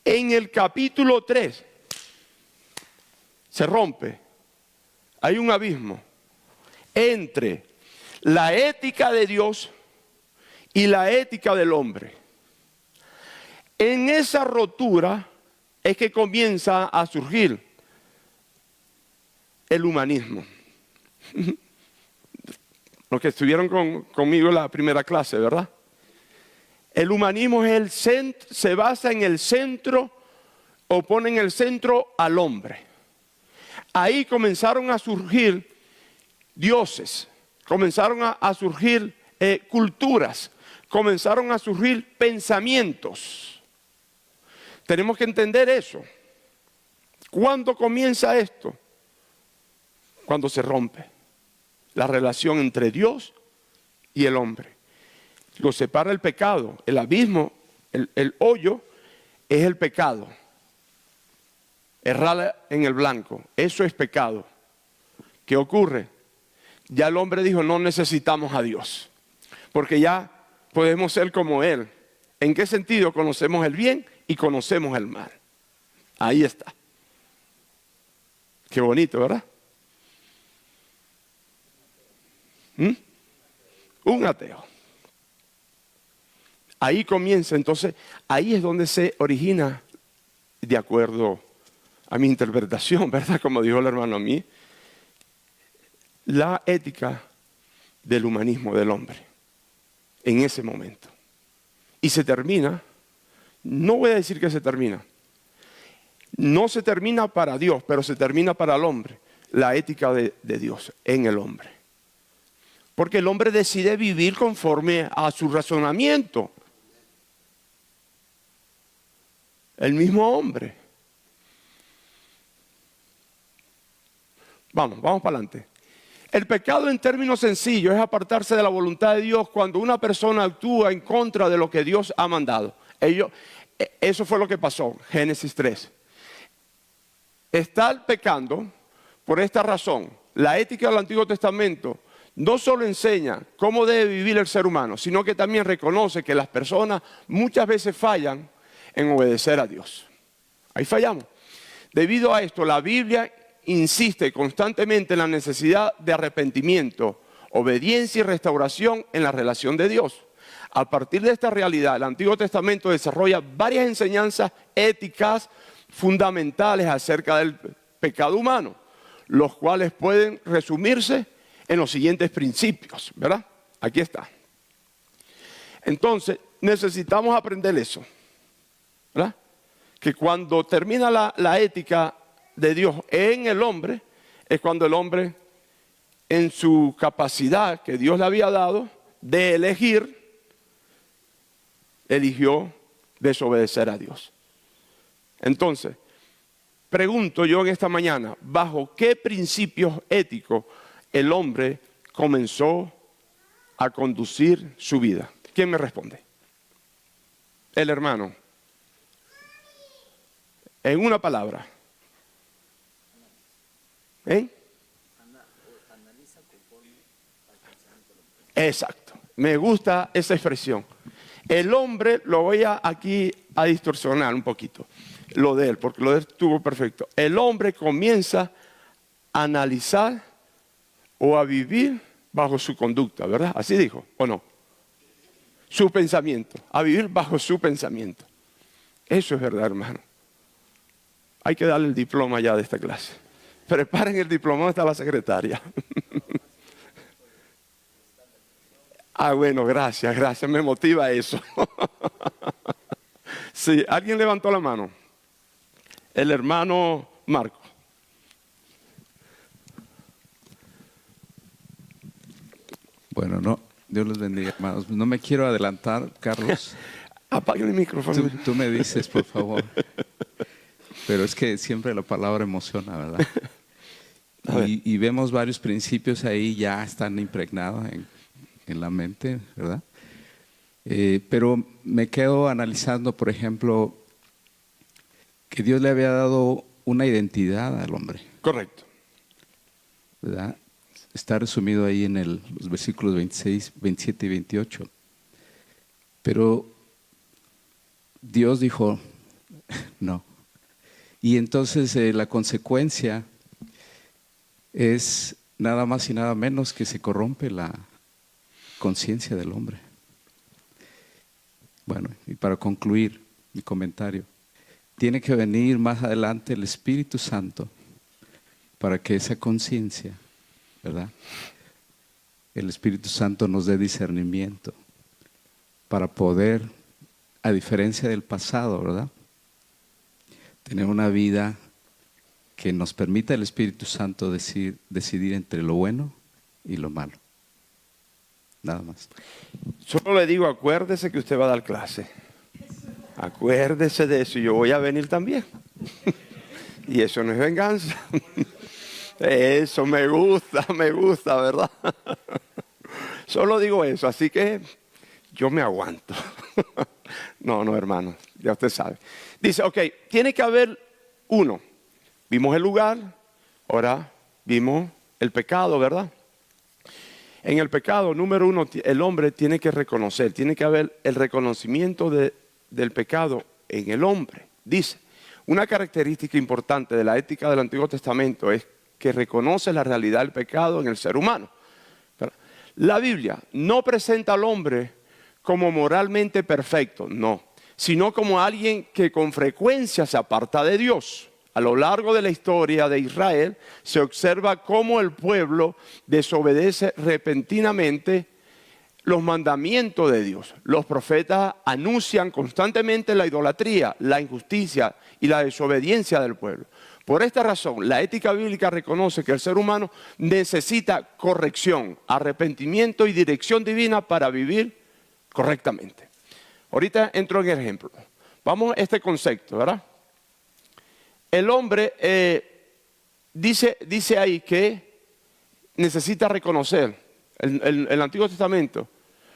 En el capítulo 3 se rompe, hay un abismo entre la ética de Dios y la ética del hombre. En esa rotura es que comienza a surgir el humanismo. Los que estuvieron conmigo en la primera clase, ¿verdad? El humanismo es se basa en el centro, o pone en el centro al hombre. Ahí comenzaron a surgir dioses, comenzaron a surgir culturas, comenzaron a surgir pensamientos. Tenemos que entender eso. ¿Cuándo comienza esto? Cuando se rompe la relación entre Dios y el hombre. Lo separa el pecado, el abismo, el hoyo es el pecado. Errar en el blanco, eso es pecado. ¿Qué ocurre? Ya el hombre dijo, no necesitamos a Dios, porque ya podemos ser como Él. ¿En qué sentido? Conocemos el bien y conocemos el mal. Ahí está. Qué bonito, ¿verdad? Un ateo. Ahí comienza, entonces, ahí es donde se origina, de acuerdo a mi interpretación, ¿verdad? Como dijo el hermano a mí, la ética del humanismo del hombre, en ese momento. Y se termina, no voy a decir que se termina, no se termina para Dios, pero se termina para el hombre, la ética de Dios en el hombre. Porque el hombre decide vivir conforme a su razonamiento. El mismo hombre. Vamos para adelante. El pecado en términos sencillos es apartarse de la voluntad de Dios cuando una persona actúa en contra de lo que Dios ha mandado. Eso fue lo que pasó, Génesis 3. Estar pecando por esta razón. La ética del Antiguo Testamento no solo enseña cómo debe vivir el ser humano, sino que también reconoce que las personas muchas veces fallan en obedecer a Dios. Ahí fallamos. Debido a esto, la Biblia insiste constantemente en la necesidad de arrepentimiento, obediencia y restauración en la relación de Dios. A partir de esta realidad, el Antiguo Testamento desarrolla varias enseñanzas éticas fundamentales acerca del pecado humano, los cuales pueden resumirse en los siguientes principios, ¿verdad? Aquí está. Entonces, necesitamos aprender eso, ¿verdad? Que cuando termina la ética de Dios en el hombre, es cuando el hombre, en su capacidad que Dios le había dado de elegir, eligió desobedecer a Dios. Entonces, pregunto yo en esta mañana, ¿bajo qué principios éticos el hombre comenzó a conducir su vida? ¿Quién me responde? El hermano. En una palabra. Exacto. Me gusta esa expresión. El hombre, lo voy aquí a distorsionar un poquito, lo de él, porque lo de él estuvo perfecto. El hombre comienza a analizar o a vivir bajo su conducta, ¿verdad? Así dijo, ¿o no? Su pensamiento, a vivir bajo su pensamiento. Eso es verdad, hermano. Hay que darle el diploma ya de esta clase. Preparen el diploma, ¿dónde está la secretaria? Bueno, gracias, me motiva eso. Sí, ¿alguien levantó la mano? El hermano Marco. Bueno, Dios los bendiga, hermanos. No me quiero adelantar, Carlos. Apague el micrófono. Tú me dices, por favor. Pero es que siempre la palabra emociona, ¿verdad? Y vemos varios principios ahí, ya están impregnados en la mente, ¿verdad? Pero me quedo analizando, por ejemplo, que Dios le había dado una identidad al hombre. Correcto. ¿Verdad? Está resumido ahí en los versículos 26, 27 y 28. Pero Dios dijo, no. Y entonces la consecuencia es nada más y nada menos que se corrompe la conciencia del hombre. Bueno, y para concluir mi comentario, tiene que venir más adelante el Espíritu Santo para que esa conciencia, ¿verdad? El Espíritu Santo nos dé discernimiento para poder, a diferencia del pasado, ¿verdad?, tener una vida que nos permita el Espíritu Santo decidir entre lo bueno y lo malo. Nada más. Solo le digo, acuérdese que usted va a dar clase. Acuérdese de eso, yo voy a venir también. Y eso no es venganza. Eso me gusta, ¿verdad? Solo digo eso, así que yo me aguanto. No, hermano, ya usted sabe. Dice, ok, tiene que haber uno. Vimos el lugar, ahora vimos el pecado, ¿verdad? En el pecado, número uno, el hombre tiene que reconocer, tiene que haber el reconocimiento del pecado en el hombre. Dice, una característica importante de la ética del Antiguo Testamento es que reconoce la realidad del pecado en el ser humano. La Biblia no presenta al hombre como moralmente perfecto, no, sino como alguien que con frecuencia se aparta de Dios. A lo largo de la historia de Israel se observa cómo el pueblo desobedece repentinamente los mandamientos de Dios. Los profetas anuncian constantemente la idolatría, la injusticia y la desobediencia del pueblo. Por esta razón, la ética bíblica reconoce que el ser humano necesita corrección, arrepentimiento y dirección divina para vivir correctamente. Ahorita entro en el ejemplo. Vamos a este concepto, ¿verdad? El hombre dice ahí que necesita reconocer, el Antiguo Testamento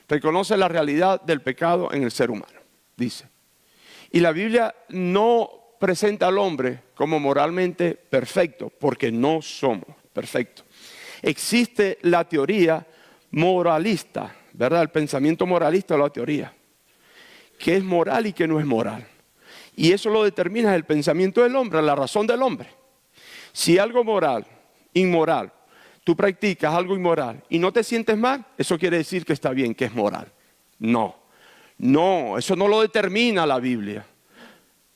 reconoce la realidad del pecado en el ser humano, dice. Y la Biblia no presenta al hombre como moralmente perfecto, porque no somos perfectos. Existe la teoría moralista, ¿verdad? El pensamiento moralista o la teoría, que es moral y que no es moral. Y eso lo determina el pensamiento del hombre, la razón del hombre. Si algo inmoral, tú practicas algo inmoral y no te sientes mal, eso quiere decir que está bien, que es moral. No, eso no lo determina la Biblia.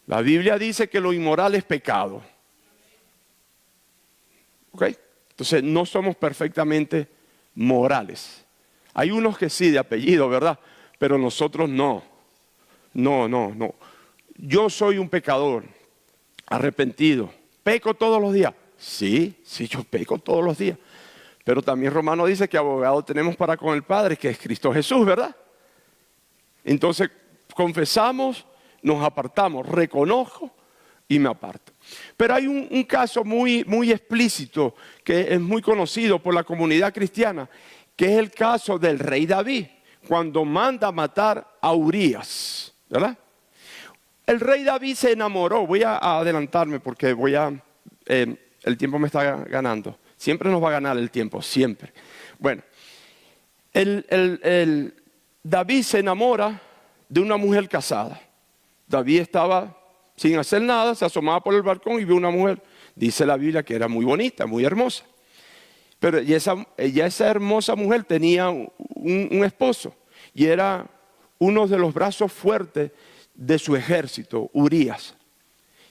La Biblia dice que lo inmoral es pecado. ¿Ok? Entonces no somos perfectamente morales. Hay unos que sí, de apellido, ¿verdad? Pero nosotros no. No. Yo soy un pecador, arrepentido. ¿Peco todos los días? Sí, yo peco todos los días. Pero también Romano dice que abogado tenemos para con el Padre, que es Cristo Jesús, ¿verdad? Entonces confesamos, nos apartamos, reconozco y me aparto. Pero hay un caso muy explícito que es muy conocido por la comunidad cristiana, que es el caso del rey David, cuando manda matar a Urías, ¿verdad? El rey David se enamoró. Voy a adelantarme porque el tiempo me está ganando. Siempre nos va a ganar el tiempo, siempre. Bueno, David se enamora de una mujer casada. David estaba sin hacer nada, se asomaba por el balcón y vio una mujer. Dice la Biblia que era muy bonita, muy hermosa. Pero esa hermosa mujer tenía un esposo y era uno de los brazos fuertes de su ejército, Urías.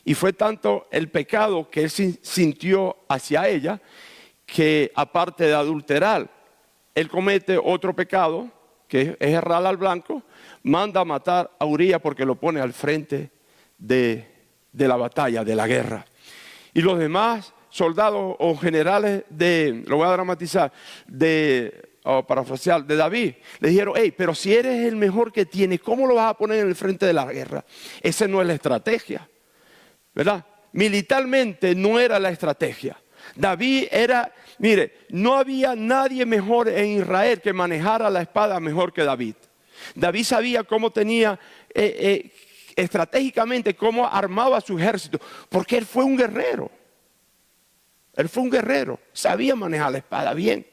Y fue tanto el pecado que él sintió hacia ella, que aparte de adulterar, él comete otro pecado, que es errar al blanco, manda a matar a Urías porque lo pone al frente de la batalla, de la guerra. Y los demás soldados o generales lo voy a dramatizar, de parafrasear, de David. Le dijeron, hey, pero si eres el mejor que tienes, ¿cómo lo vas a poner en el frente de la guerra? Esa no es la estrategia, ¿verdad? Militarmente no era la estrategia. David era, mire, no había nadie mejor en Israel que manejara la espada mejor que David. David sabía cómo tenía, estratégicamente, cómo armaba su ejército, porque él fue un guerrero. Él fue un guerrero, sabía manejar la espada bien,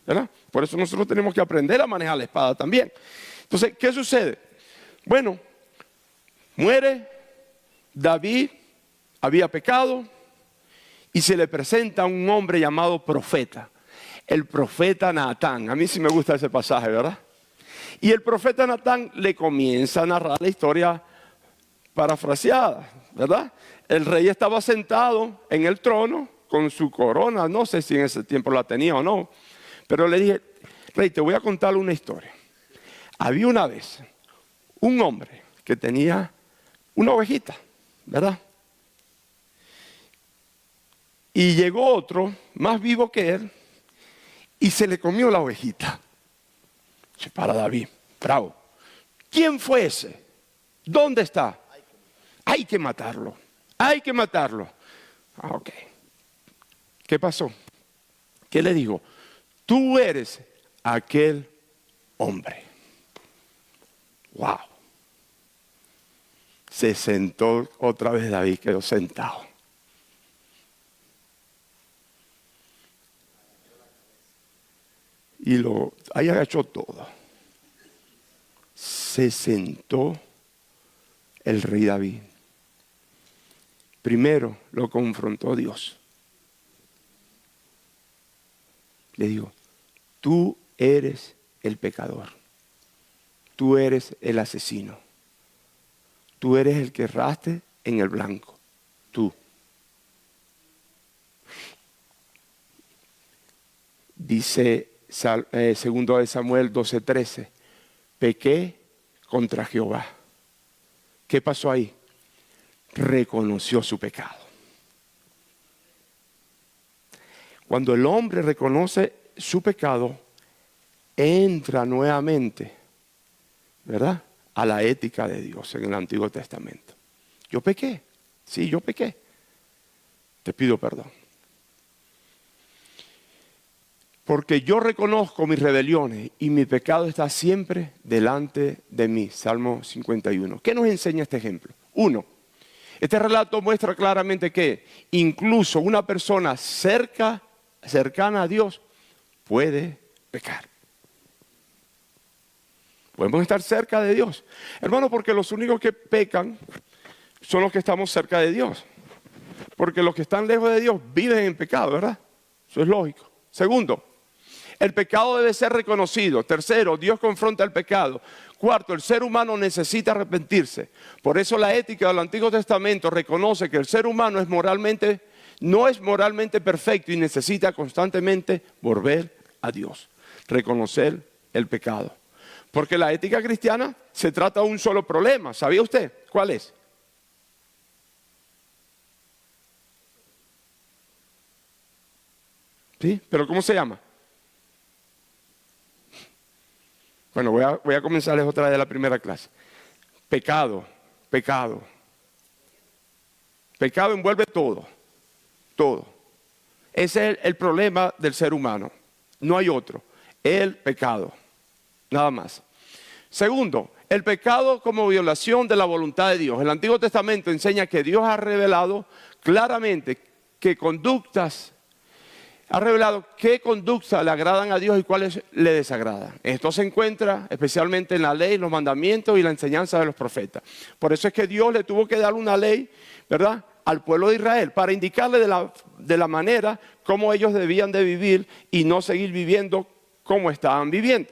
¿verdad? Por eso nosotros tenemos que aprender a manejar la espada también. Entonces, ¿qué sucede? Bueno, muere David, había pecado, y se le presenta un hombre llamado profeta, el profeta Natán. A mí sí me gusta ese pasaje, ¿verdad? Y el profeta Natán le comienza a narrar la historia parafraseada, ¿verdad? El rey estaba sentado en el trono con su corona, no sé si en ese tiempo la tenía o no, pero le dije, rey, te voy a contar una historia. Había una vez un hombre que tenía una ovejita, ¿verdad? Y llegó otro, más vivo que él, y se le comió la ovejita. Para David, bravo. ¿Quién fue ese? ¿Dónde está? Hay que matarlo, hay que matarlo. Ok. ¿Qué pasó? ¿Qué le dijo? Tú eres aquel hombre. Wow. Se sentó otra vez David, quedó sentado. Y ahí agachó todo. Se sentó el rey David. Primero lo confrontó Dios. Le digo, tú eres el pecador. Tú eres el asesino. Tú eres el que erraste en el blanco. Tú. Dice segundo de Samuel 12:13, pequé contra Jehová. ¿Qué pasó ahí? Reconoció su pecado. Cuando el hombre reconoce su pecado, entra nuevamente, ¿verdad?, a la ética de Dios en el Antiguo Testamento. Yo pequé, sí, yo pequé. Te pido perdón. Porque yo reconozco mis rebeliones y mi pecado está siempre delante de mí. Salmo 51. ¿Qué nos enseña este ejemplo? Uno, este relato muestra claramente que incluso una persona cercana a Dios puede pecar. Podemos estar cerca de Dios. Hermano, porque los únicos que pecan son los que estamos cerca de Dios. Porque los que están lejos de Dios viven en pecado, ¿verdad? Eso es lógico. Segundo, el pecado debe ser reconocido. Tercero, Dios confronta el pecado. Cuarto, el ser humano necesita arrepentirse. Por eso la ética del Antiguo Testamento reconoce que el ser humano no es moralmente perfecto y necesita constantemente volver a Dios, reconocer el pecado. Porque la ética cristiana se trata de un solo problema. ¿Sabía usted cuál es? ¿Sí? ¿Pero cómo se llama? Bueno, voy a comenzarles otra vez de la primera clase. Pecado. Pecado envuelve todo. Ese es el problema del ser humano. No hay otro. El pecado. Nada más. Segundo, el pecado como violación de la voluntad de Dios. El Antiguo Testamento enseña que Dios ha revelado claramente qué conductas le agradan a Dios y cuáles le desagradan. Esto se encuentra especialmente en la ley, los mandamientos y la enseñanza de los profetas. Por eso es que Dios le tuvo que dar una ley, ¿verdad?, al pueblo de Israel para indicarle de la manera cómo ellos debían de vivir y no seguir viviendo como estaban viviendo.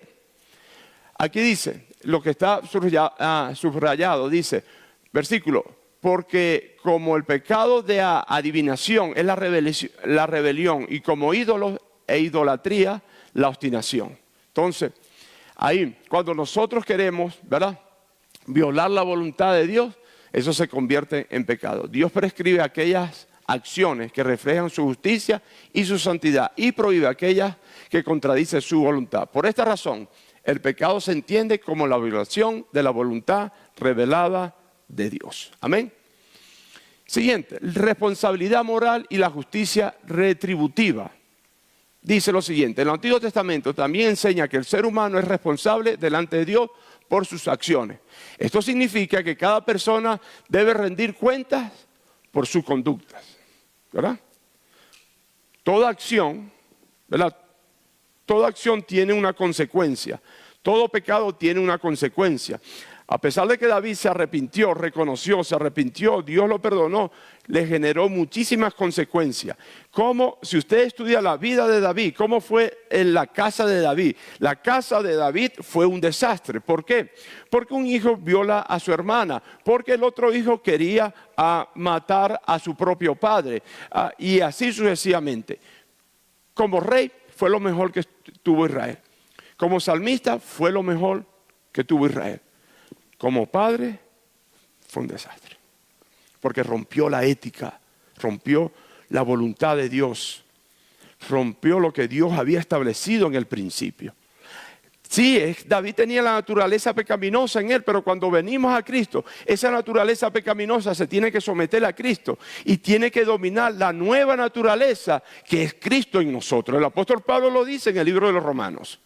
Aquí dice, lo que está subrayado, dice, versículo, porque como el pecado de adivinación es la rebelión y como ídolos e idolatría, la obstinación. Entonces, ahí, cuando nosotros queremos, ¿verdad?, violar la voluntad de Dios, eso se convierte en pecado. Dios prescribe aquellas acciones que reflejan su justicia y su santidad, y prohíbe aquellas que contradicen su voluntad. Por esta razón, el pecado se entiende como la violación de la voluntad revelada de Dios. Amén. Siguiente, responsabilidad moral y la justicia retributiva. Dice lo siguiente: el Antiguo Testamento también enseña que el ser humano es responsable delante de Dios por sus acciones. Esto significa que cada persona debe rendir cuentas por sus conductas, ¿verdad? Toda acción, ¿verdad? Toda acción tiene una consecuencia. Todo pecado tiene una consecuencia. A pesar de que David se arrepintió, reconoció, se arrepintió, Dios lo perdonó, le generó muchísimas consecuencias. Como si usted estudia la vida de David, ¿cómo fue en la casa de David? La casa de David fue un desastre. ¿Por qué? Porque un hijo viola a su hermana, porque el otro hijo quería matar a su propio padre, y así sucesivamente. Como rey fue lo mejor que tuvo Israel. Como salmista fue lo mejor que tuvo Israel. Como padre fue un desastre, porque rompió la ética, rompió la voluntad de Dios, rompió lo que Dios había establecido en el principio. Sí, David tenía la naturaleza pecaminosa en él, pero cuando venimos a Cristo, esa naturaleza pecaminosa se tiene que someter a Cristo y tiene que dominar la nueva naturaleza que es Cristo en nosotros. El apóstol Pablo lo dice en el libro de los Romanos.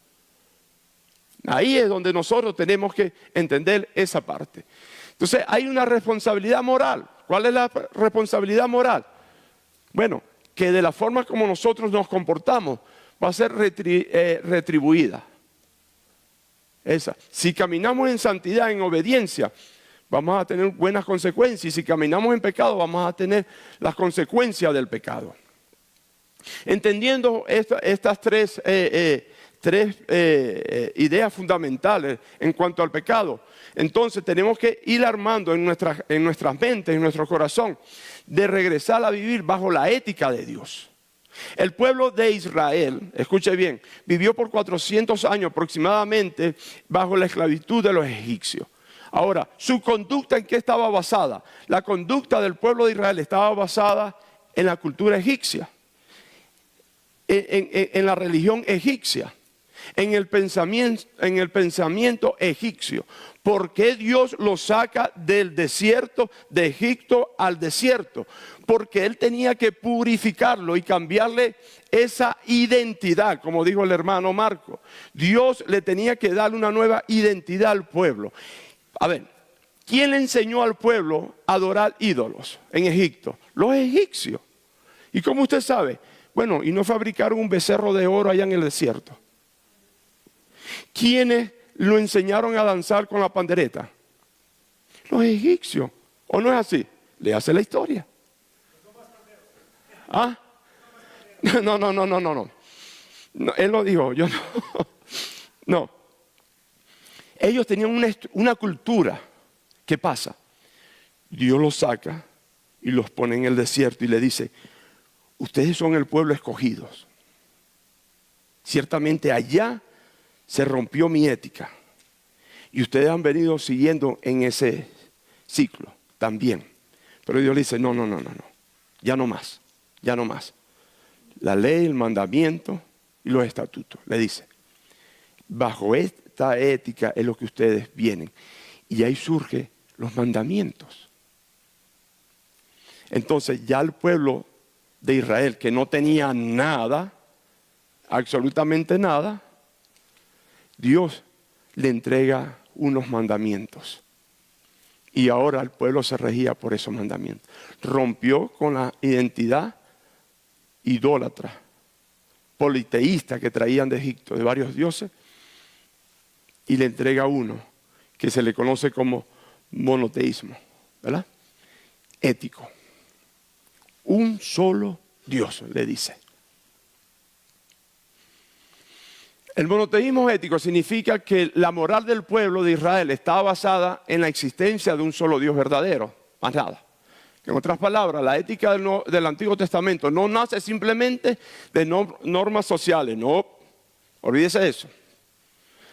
Ahí es donde nosotros tenemos que entender esa parte. Entonces hay una responsabilidad moral. ¿Cuál es la responsabilidad moral? Bueno, que de la forma como nosotros nos comportamos va a ser retribuida. Esa. Si caminamos en santidad, en obediencia, vamos a tener buenas consecuencias. Y si caminamos en pecado, vamos a tener las consecuencias del pecado. Entendiendo estas tres ideas fundamentales en cuanto al pecado, entonces tenemos que ir armando en nuestras mentes, en nuestro corazón, de regresar a vivir bajo la ética de Dios. El pueblo de Israel, escuche bien, vivió por 400 años aproximadamente bajo la esclavitud de los egipcios. Ahora, ¿su conducta en qué estaba basada? La conducta del pueblo de Israel estaba basada en la cultura egipcia, en la religión egipcia, en el pensamiento egipcio. ¿Por qué Dios los saca del desierto de Egipto al desierto? Porque Él tenía que purificarlo y cambiarle esa identidad, como dijo el hermano Marco. Dios le tenía que dar una nueva identidad al pueblo. A ver, ¿quién le enseñó al pueblo a adorar ídolos en Egipto? Los egipcios. ¿Y cómo usted sabe? Bueno, y no fabricaron un becerro de oro allá en el desierto. ¿Quiénes lo enseñaron a danzar con la pandereta? Los egipcios. ¿O no es así? Le hace la historia. ¿Ah? No. Él lo dijo, yo no. No. Ellos tenían una cultura. ¿Qué pasa? Dios los saca y los pone en el desierto y le dice: ustedes son el pueblo escogido. Ciertamente allá se rompió mi ética y ustedes han venido siguiendo en ese ciclo también. Pero Dios le dice: no, ya no más. La ley, el mandamiento y los estatutos. Le dice: bajo esta ética es lo que ustedes vienen. Y ahí surgen los mandamientos. Entonces ya el pueblo de Israel, que no tenía nada, absolutamente nada, Dios le entrega unos mandamientos. Y ahora el pueblo se regía por esos mandamientos. Rompió con la identidad idólatra, politeísta que traían de Egipto, de varios dioses, y le entrega uno que se le conoce como monoteísmo, ¿verdad? Ético. Un solo Dios, le dice. El monoteísmo ético significa que la moral del pueblo de Israel estaba basada en la existencia de un solo Dios verdadero, más nada. En otras palabras, la ética del Antiguo Testamento no nace simplemente de normas sociales, no, olvídese de eso.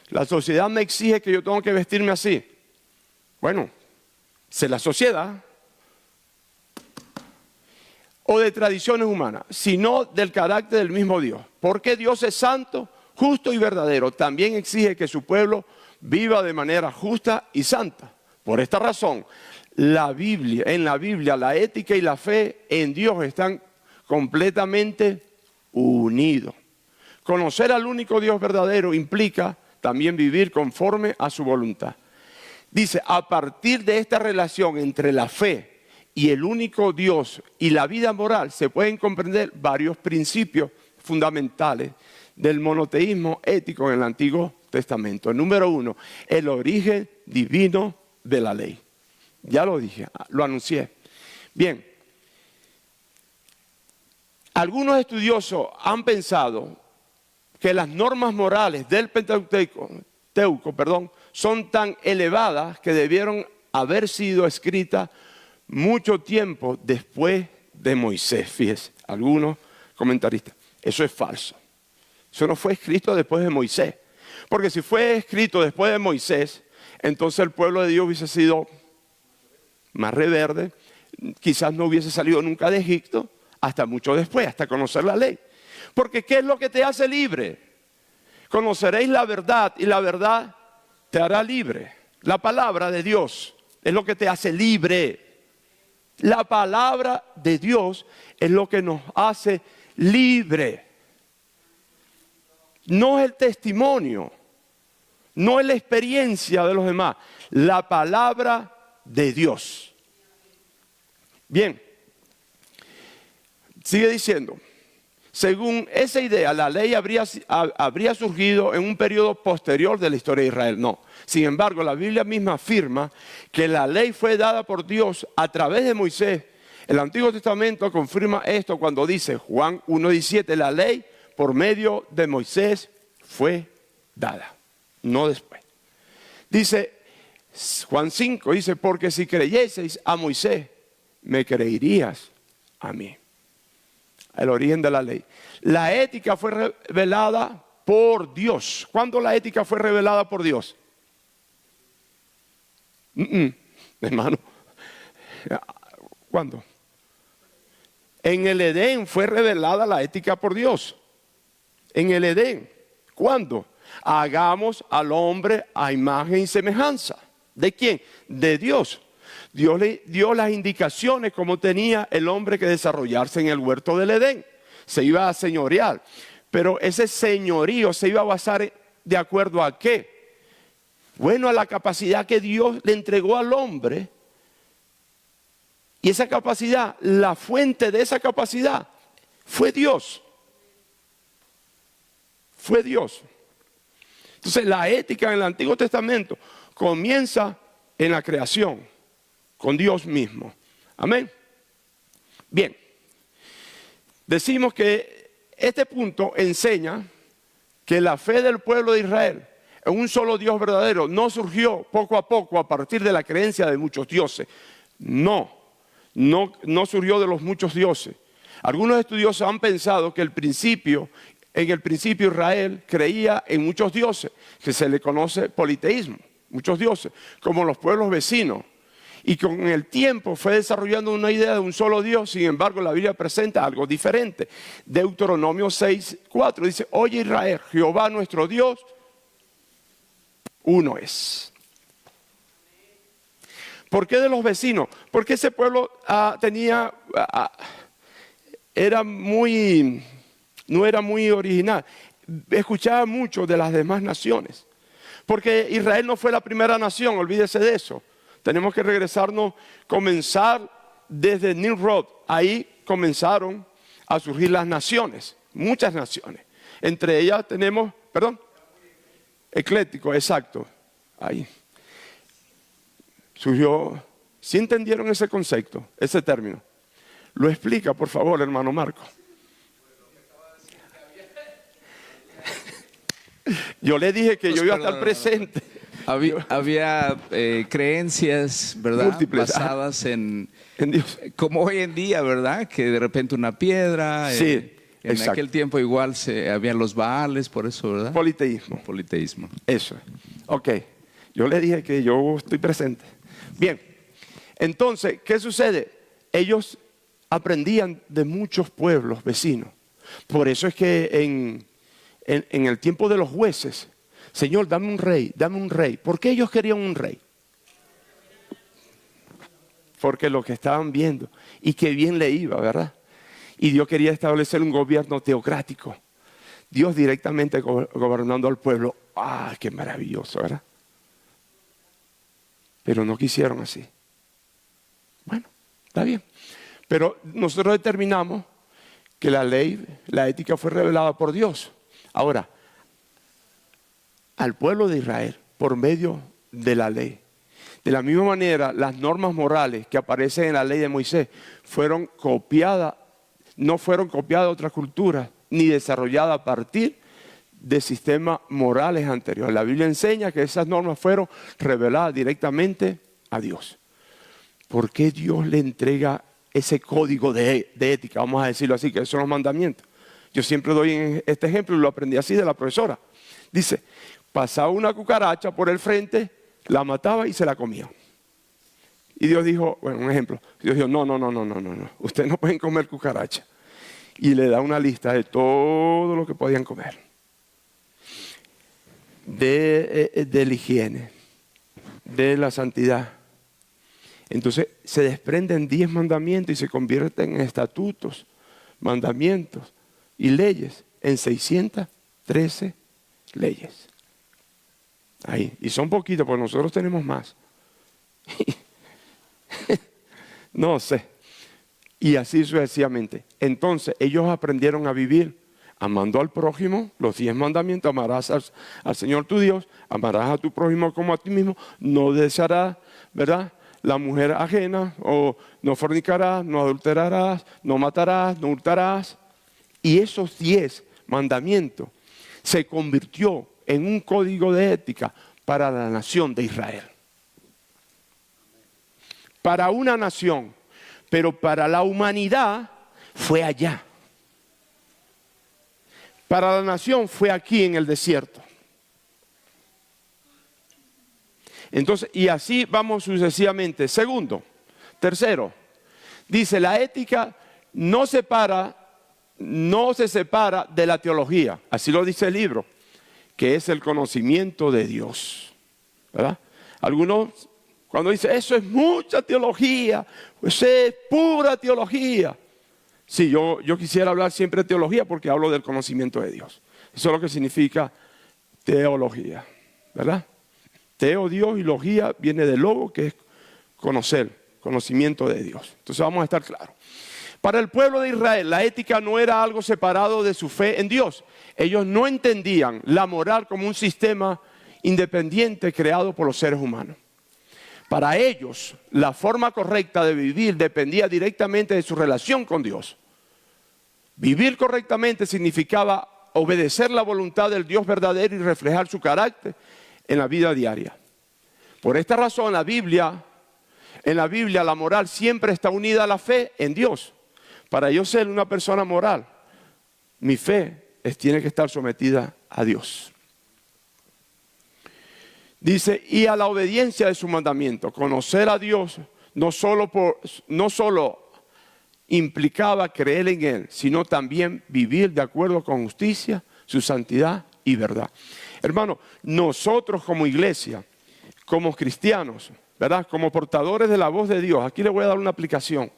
La sociedad me exige que yo tengo que vestirme así. Bueno, es la sociedad. o de tradiciones humanas, sino del carácter del mismo Dios. Porque Dios es santo, justo y verdadero. También exige que su pueblo viva de manera justa y santa. Por esta razón, en la Biblia, la ética y la fe en Dios están completamente unidos. Conocer al único Dios verdadero implica también vivir conforme a su voluntad. Dice, a partir de esta relación entre la fe y el único Dios y la vida moral se pueden comprender varios principios fundamentales del monoteísmo ético en el Antiguo Testamento. Número 1, el origen divino de la ley. Ya lo dije, lo anuncié. Bien, algunos estudiosos han pensado que las normas morales del Pentateuco, son tan elevadas que debieron haber sido escritas mucho tiempo después de Moisés. Fíjese, algunos comentaristas. Eso es falso. Eso no fue escrito después de Moisés. Porque si fue escrito después de Moisés, entonces el pueblo de Dios hubiese sido más rebelde, quizás no hubiese salido nunca de Egipto, hasta mucho después, hasta conocer la ley. Porque ¿qué es lo que te hace libre? Conoceréis la verdad y la verdad te hará libre. La palabra de Dios es lo que te hace libre. La palabra de Dios es lo que nos hace libre. No es el testimonio, no es la experiencia de los demás. La palabra de Dios. Bien, sigue diciendo. Según esa idea, la ley habría surgido en un periodo posterior de la historia de Israel. No. Sin embargo, la Biblia misma afirma que la ley fue dada por Dios a través de Moisés. El Antiguo Testamento confirma esto cuando dice, Juan 1:17, la ley por medio de Moisés fue dada, no después. Dice Juan 5, dice, porque si creyeseis a Moisés, me creerías a mí. El origen de la ley. La ética fue revelada por Dios. ¿Cuándo la ética fue revelada por Dios? Hermano, ¿cuándo? En el Edén fue revelada la ética por Dios. En el Edén. ¿Cuándo? Hagamos al hombre a imagen y semejanza. ¿De quién? De Dios. Dios le dio las indicaciones cómo tenía el hombre que desarrollarse en el huerto del Edén. Se iba a señorear, pero ese señorío se iba a basar de acuerdo a qué. Bueno, a la capacidad que Dios le entregó al hombre. Y esa capacidad, la fuente de esa capacidad fue Dios. Fue Dios. Entonces la ética en el Antiguo Testamento comienza en la creación, con Dios mismo. Amén. Bien. Decimos que este punto enseña que la fe del pueblo de Israel en un solo Dios verdadero no surgió poco a poco a partir de la creencia de muchos dioses. No surgió de los muchos dioses. Algunos estudiosos han pensado que en el principio Israel creía en muchos dioses, que se le conoce politeísmo, muchos dioses, como los pueblos vecinos. Y con el tiempo fue desarrollando una idea de un solo Dios. Sin embargo, la Biblia presenta algo diferente. Deuteronomio 6:4 dice, oye Israel, Jehová nuestro Dios, uno es. ¿Por qué de los vecinos? Porque ese pueblo no era muy original. Escuchaba mucho de las demás naciones. Porque Israel no fue la primera nación, olvídese de eso. Tenemos que comenzar desde Nimrod. Ahí comenzaron a surgir las naciones, muchas naciones. Entre ellas tenemos, ecléctico, exacto. Ahí surgió. ¿Sí entendieron ese concepto, ese término? Lo explica, por favor, hermano Marco. Yo le dije que yo iba a estar presente. Había creencias, ¿verdad? Múltiples, basadas en Dios. Como hoy en día, ¿verdad? Que de repente una piedra. Sí, en exacto. aquel tiempo igual habían los Baales, por eso, ¿verdad? Politeísmo. Eso es. Ok. Yo le dije que yo estoy presente. Bien. Entonces, ¿qué sucede? Ellos aprendían de muchos pueblos vecinos. Por eso es que en el tiempo de los jueces, Señor, dame un rey, dame un rey. ¿Por qué ellos querían un rey? Porque lo que estaban viendo, y qué bien le iba, ¿verdad? Y Dios quería establecer un gobierno teocrático. Dios directamente gobernando al pueblo. ¡Ah, qué maravilloso!, ¿verdad? Pero no quisieron así. Bueno, está bien. Pero nosotros determinamos que la ley, la ética fue revelada por Dios. Ahora, al pueblo de Israel, por medio de la ley. De la misma manera, las normas morales que aparecen en la ley de Moisés fueron copiadas, no fueron copiadas de otras culturas, ni desarrolladas a partir de sistemas morales anteriores. La Biblia enseña que esas normas fueron reveladas directamente a Dios. ¿Por qué Dios le entrega ese código de ética? Vamos a decirlo así, que son los mandamientos. Yo siempre doy este ejemplo y lo aprendí así de la profesora. Dice, pasaba una cucaracha por el frente, la mataba y se la comía. Y Dios dijo, bueno, un ejemplo. Dios dijo, no. Ustedes no pueden comer cucaracha. Y le da una lista de todo lo que podían comer. De la higiene, de la santidad. Entonces se desprenden 10 mandamientos y se convierten en estatutos, mandamientos y leyes, en 613 leyes. Ahí. Y son poquitos, porque nosotros tenemos más. No sé. Y así sucesivamente. Entonces ellos aprendieron a vivir amando al prójimo, los 10 mandamientos: amarás al Señor tu Dios, amarás a tu prójimo como a ti mismo, no desearás, ¿verdad?, la mujer ajena, o no fornicarás, no adulterarás, no matarás, no hurtarás. Y esos 10 mandamientos se convirtió en un código de ética para la nación de Israel. Para una nación, pero para la humanidad fue allá. Para la nación fue aquí en el desierto. Entonces, y así vamos sucesivamente. Segundo, tercero, dice, la ética no se separa de la teología. Así lo dice el libro, que es el conocimiento de Dios, ¿verdad? Algunos, cuando dicen, eso es mucha teología, pues es pura teología. Sí, yo quisiera hablar siempre de teología porque hablo del conocimiento de Dios. Eso es lo que significa teología, ¿verdad? Teo, Dios, y logía viene del logo, que es conocer, conocimiento de Dios. Entonces vamos a estar claros. Para el pueblo de Israel, la ética no era algo separado de su fe en Dios. Ellos no entendían la moral como un sistema independiente creado por los seres humanos. Para ellos, la forma correcta de vivir dependía directamente de su relación con Dios. Vivir correctamente significaba obedecer la voluntad del Dios verdadero y reflejar su carácter en la vida diaria. Por esta razón, en la Biblia la moral siempre está unida a la fe en Dios. Para yo ser una persona moral, mi fe tiene que estar sometida a Dios. Dice, y a la obediencia de su mandamiento. Conocer a Dios no solo implicaba creer en Él, sino también vivir de acuerdo con justicia, su santidad y verdad. Hermano, nosotros como iglesia, como cristianos, ¿verdad?, como portadores de la voz de Dios, aquí le voy a dar una aplicación.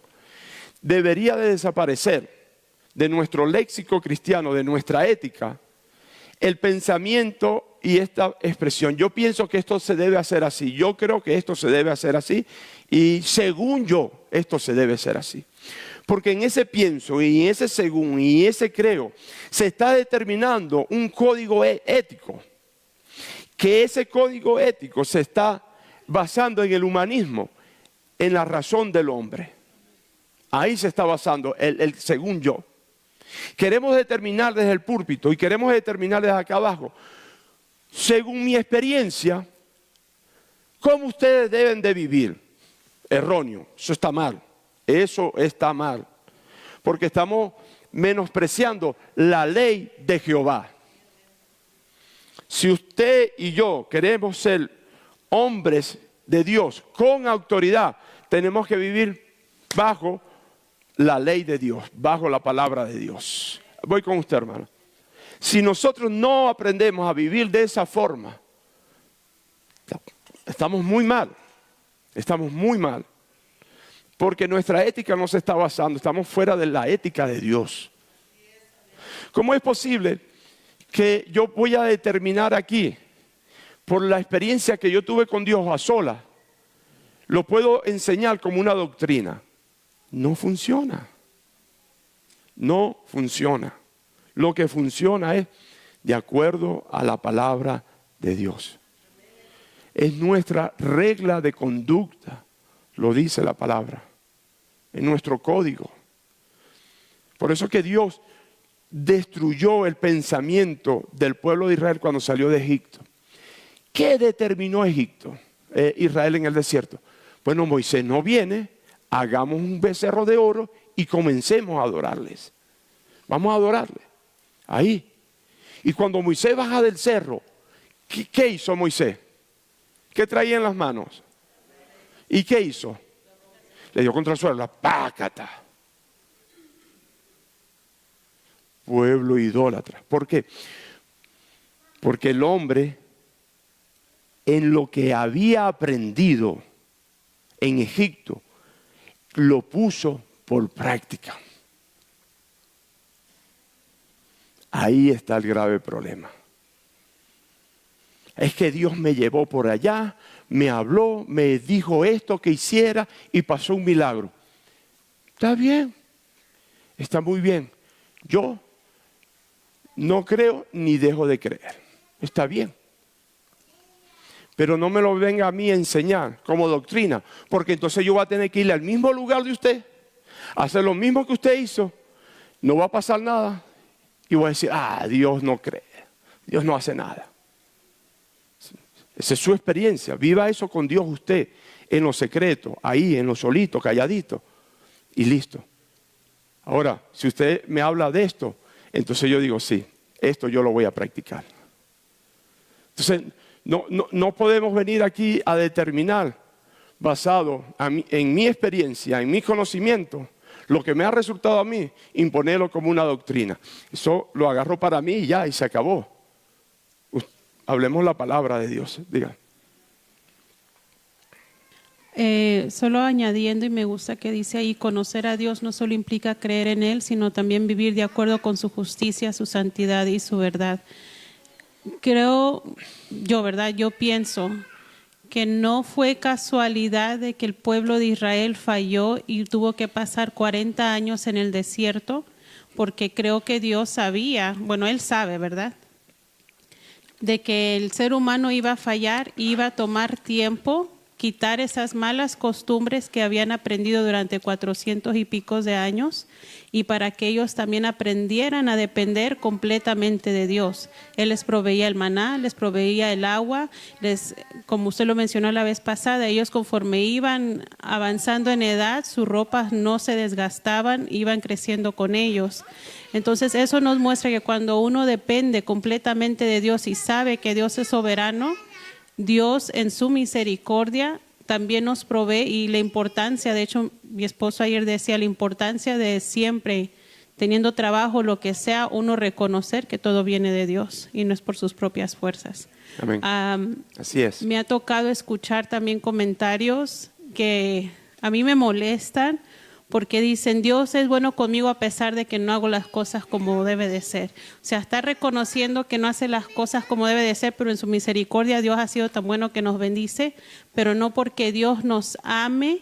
Debería de desaparecer de nuestro léxico cristiano, de nuestra ética, el pensamiento y esta expresión. Yo pienso que esto se debe hacer así, yo creo que esto se debe hacer así, y según yo, esto se debe hacer así. Porque en ese pienso y en ese según y ese creo se está determinando un código ético. Que ese código ético se está basando en el humanismo, en la razón del hombre. Ahí se está basando el según yo. Queremos determinar desde el púlpito y queremos determinar desde acá abajo, según mi experiencia, cómo ustedes deben de vivir. Erróneo, eso está mal. Eso está mal, porque estamos menospreciando la ley de Jehová. Si usted y yo queremos ser hombres de Dios con autoridad, tenemos que vivir bajo la ley de Dios, bajo la palabra de Dios. Voy con usted, hermano. Si nosotros no aprendemos a vivir de esa forma, estamos muy mal. Estamos muy mal. Porque nuestra ética no se está basando, estamos fuera de la ética de Dios. ¿Cómo es posible que yo voy a determinar aquí, por la experiencia que yo tuve con Dios a solas, lo puedo enseñar como una doctrina? No funciona. No funciona. Lo que funciona es de acuerdo a la palabra de Dios. Es nuestra regla de conducta, lo dice la palabra. Es nuestro código. Por eso que Dios destruyó el pensamiento del pueblo de Israel cuando salió de Egipto. ¿Qué determinó Israel en el desierto? Bueno, Moisés no viene, hagamos un becerro de oro y comencemos a adorarles. Vamos a adorarles. Ahí. Y cuando Moisés baja del cerro, ¿qué hizo Moisés? ¿Qué traía en las manos? ¿Y qué hizo? Le dio contra el suelo, la pácata. Pueblo idólatra. ¿Por qué? Porque el hombre, en lo que había aprendido en Egipto, lo puso por práctica. Ahí está el grave problema. Es que Dios me llevó por allá, me habló, me dijo esto que hiciera y pasó un milagro. Está bien, está muy bien. Yo no creo ni dejo de creer. Está bien. Pero no me lo venga a mí a enseñar como doctrina, porque entonces yo voy a tener que ir al mismo lugar de usted, hacer lo mismo que usted hizo, no va a pasar nada y voy a decir, Dios no cree, Dios no hace nada. Esa es su experiencia, viva eso con Dios usted, en lo secreto, ahí, en lo solito, calladito y listo. Ahora, si usted me habla de esto, entonces yo digo, sí, esto yo lo voy a practicar. Entonces, no podemos venir aquí a determinar, basado en mi experiencia, en mi conocimiento, lo que me ha resultado a mí, imponerlo como una doctrina. Eso lo agarro para mí y ya, y se acabó. Hablemos la palabra de Dios. Diga. Solo añadiendo, y me gusta que dice ahí, conocer a Dios no solo implica creer en Él, sino también vivir de acuerdo con su justicia, su santidad y su verdad. Creo, yo pienso que no fue casualidad de que el pueblo de Israel falló y tuvo que pasar 40 años en el desierto, porque creo que Dios sabía, Él sabe, ¿verdad?, de que el ser humano iba a fallar, iba a tomar tiempo quitar esas malas costumbres que habían aprendido durante 400 y pico de años, y para que ellos también aprendieran a depender completamente de Dios. Él les proveía el maná, les proveía el agua, como usted lo mencionó la vez pasada, ellos conforme iban avanzando en edad, sus ropas no se desgastaban, iban creciendo con ellos. Entonces eso nos muestra que cuando uno depende completamente de Dios y sabe que Dios es soberano, Dios en su misericordia también nos provee, y la importancia, de hecho mi esposo ayer decía, la importancia de siempre teniendo trabajo, lo que sea, uno reconocer que todo viene de Dios y no es por sus propias fuerzas. Amén. Así es. Me ha tocado escuchar también comentarios que a mí me molestan, porque dicen, Dios es bueno conmigo a pesar de que no hago las cosas como debe de ser. O sea, está reconociendo que no hace las cosas como debe de ser, pero en su misericordia Dios ha sido tan bueno que nos bendice, pero no porque Dios nos ame,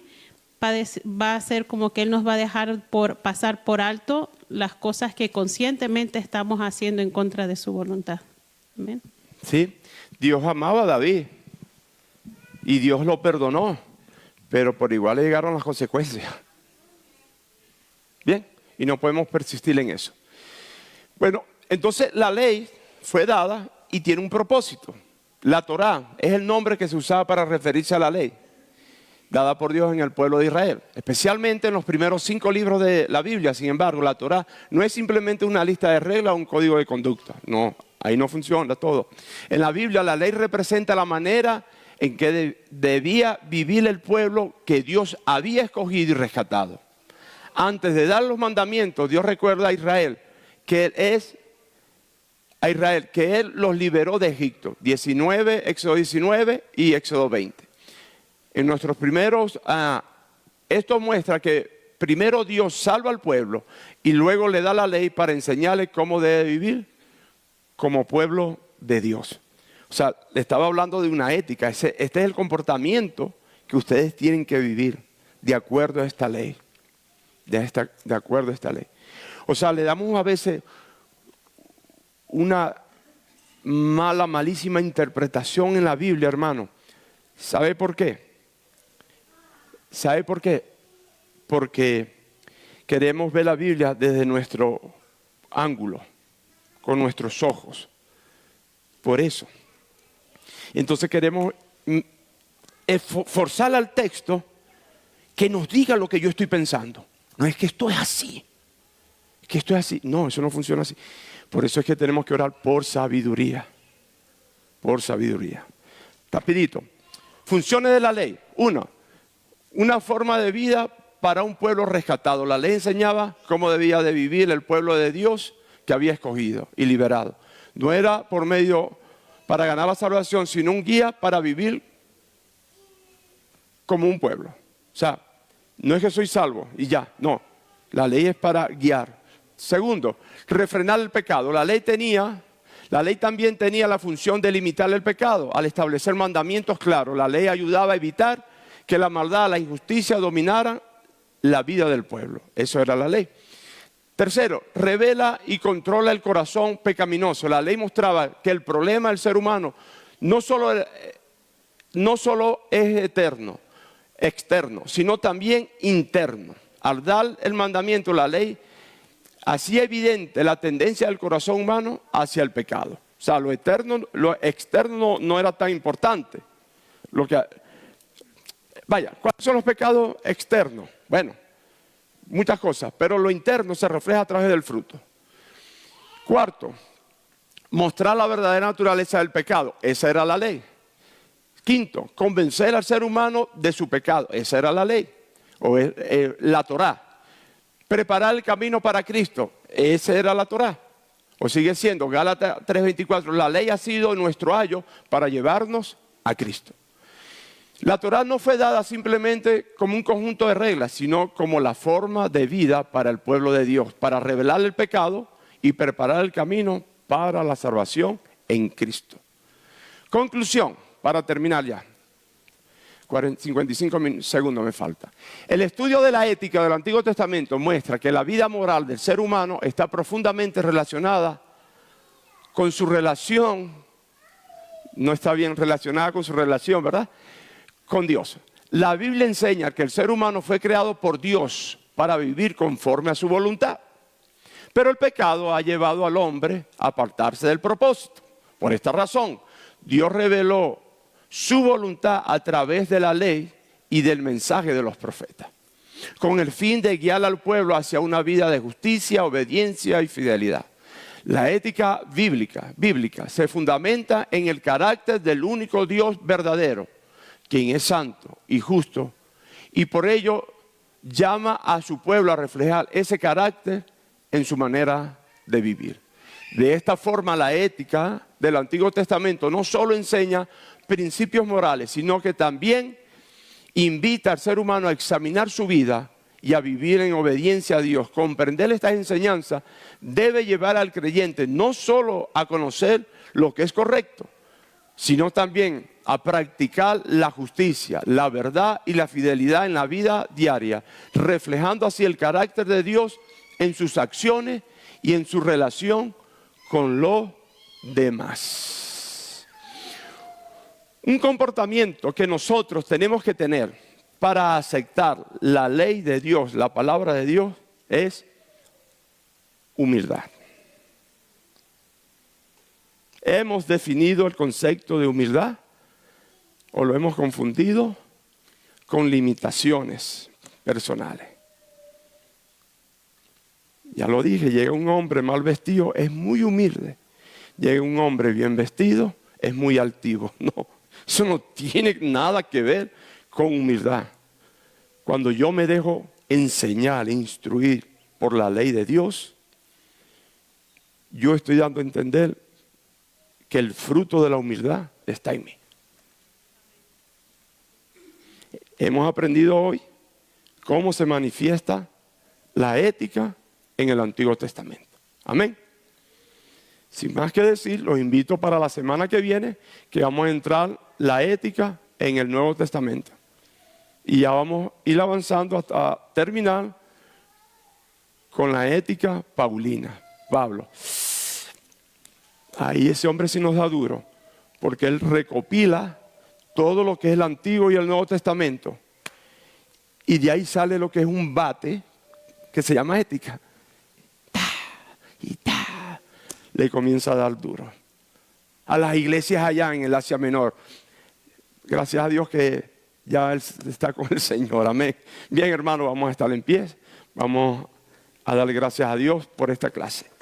va a ser como que Él nos va a dejar pasar por alto las cosas que conscientemente estamos haciendo en contra de su voluntad. Amén. Sí, Dios amaba a David y Dios lo perdonó, pero por igual le llegaron las consecuencias. Bien, y no podemos persistir en eso. Bueno, entonces la ley fue dada y tiene un propósito. La Torá es el nombre que se usaba para referirse a la ley, dada por Dios en el pueblo de Israel, especialmente en los primeros 5 libros de la Biblia. Sin embargo, la Torá no es simplemente una lista de reglas o un código de conducta. No, ahí no funciona todo. En la Biblia la ley representa la manera en que debía vivir el pueblo que Dios había escogido y rescatado. antes de dar los mandamientos, Dios recuerda a Israel que Él los liberó de Egipto. Éxodo 19 y Éxodo 20. En nuestros primeros, esto muestra que primero Dios salva al pueblo y luego le da la ley para enseñarle cómo debe vivir como pueblo de Dios. O sea, le estaba hablando de una ética. Este es el comportamiento que ustedes tienen que vivir de acuerdo a esta ley. De acuerdo a esta ley. O sea, le damos a veces una malísima interpretación en la Biblia, hermano. ¿Sabe por qué? ¿Sabe por qué? Porque queremos ver la Biblia desde nuestro ángulo, con nuestros ojos. Por eso. Entonces queremos forzar al texto que nos diga lo que yo estoy pensando. No es que esto es así. Que esto es así. No, eso no funciona así. Por eso es que tenemos que orar por sabiduría. Por sabiduría. Rapidito. Funciones de la ley. Una forma de vida para un pueblo rescatado. La ley enseñaba cómo debía de vivir el pueblo de Dios que había escogido y liberado. No era por medio para ganar la salvación, sino un guía para vivir como un pueblo. O sea, no es que soy salvo y ya, no. La ley es para guiar. Segundo, refrenar el pecado. La ley también tenía la función de limitar el pecado al establecer mandamientos claros. La ley ayudaba a evitar que la maldad, la injusticia dominaran la vida del pueblo. Eso era la ley. Tercero, revela y controla el corazón pecaminoso. La ley mostraba que el problema del ser humano no solo es externo, sino también interno. Al dar el mandamiento, la ley hacía evidente la tendencia del corazón humano hacia el pecado. O sea, lo externo no era tan importante. ¿Cuáles son los pecados externos? Bueno, muchas cosas, pero lo interno se refleja a través del fruto. Cuarto, mostrar la verdadera naturaleza del pecado. Esa era la ley. Quinto, convencer al ser humano de su pecado. Esa era la ley, o la Torá. Preparar el camino para Cristo. Esa era la Torá. O sigue siendo, Gálatas 3:24, la ley ha sido nuestro ayo para llevarnos a Cristo. La Torá no fue dada simplemente como un conjunto de reglas, sino como la forma de vida para el pueblo de Dios, para revelar el pecado y preparar el camino para la salvación en Cristo. Conclusión, para terminar ya. 55 segundos me falta. El estudio de la ética del Antiguo Testamento muestra que la vida moral del ser humano está profundamente relacionada con su relación, no está bien relacionada con su relación, ¿verdad?, con Dios. La Biblia enseña que el ser humano fue creado por Dios para vivir conforme a su voluntad. Pero el pecado ha llevado al hombre a apartarse del propósito. Por esta razón, Dios reveló su voluntad a través de la ley y del mensaje de los profetas, con el fin de guiar al pueblo hacia una vida de justicia, obediencia y fidelidad. La ética bíblica se fundamenta en el carácter del único Dios verdadero, quien es santo y justo, y por ello llama a su pueblo a reflejar ese carácter en su manera de vivir. De esta forma, la ética del Antiguo Testamento no solo enseña principios morales, sino que también invita al ser humano a examinar su vida y a vivir en obediencia a Dios. Comprender estas enseñanzas debe llevar al creyente no solo a conocer lo que es correcto, sino también a practicar la justicia, la verdad y la fidelidad en la vida diaria, reflejando así el carácter de Dios en sus acciones y en su relación con los demás. Un comportamiento que nosotros tenemos que tener para aceptar la ley de Dios, la palabra de Dios, es humildad. ¿Hemos definido el concepto de humildad o lo hemos confundido con limitaciones personales? Ya lo dije, llega un hombre mal vestido, es muy humilde. Llega un hombre bien vestido, es muy altivo. No, eso no tiene nada que ver con humildad. Cuando yo me dejo enseñar, instruir por la ley de Dios, yo estoy dando a entender que el fruto de la humildad está en mí. Hemos aprendido hoy cómo se manifiesta la ética en el Antiguo Testamento. Amén. Sin más que decir, los invito para la semana que viene, que vamos a entrar la ética en el Nuevo Testamento. Y ya vamos a ir avanzando hasta terminar con la ética paulina. Pablo. Ahí ese hombre sí nos da duro, porque él recopila todo lo que es el Antiguo y el Nuevo Testamento. Y de ahí sale lo que es un bate, que se llama ética. Le comienza a dar duro a las iglesias allá en el Asia Menor. Gracias a Dios que ya él está con el Señor. Amén. Bien, hermano, vamos a estar en pie. Vamos a darle gracias a Dios por esta clase.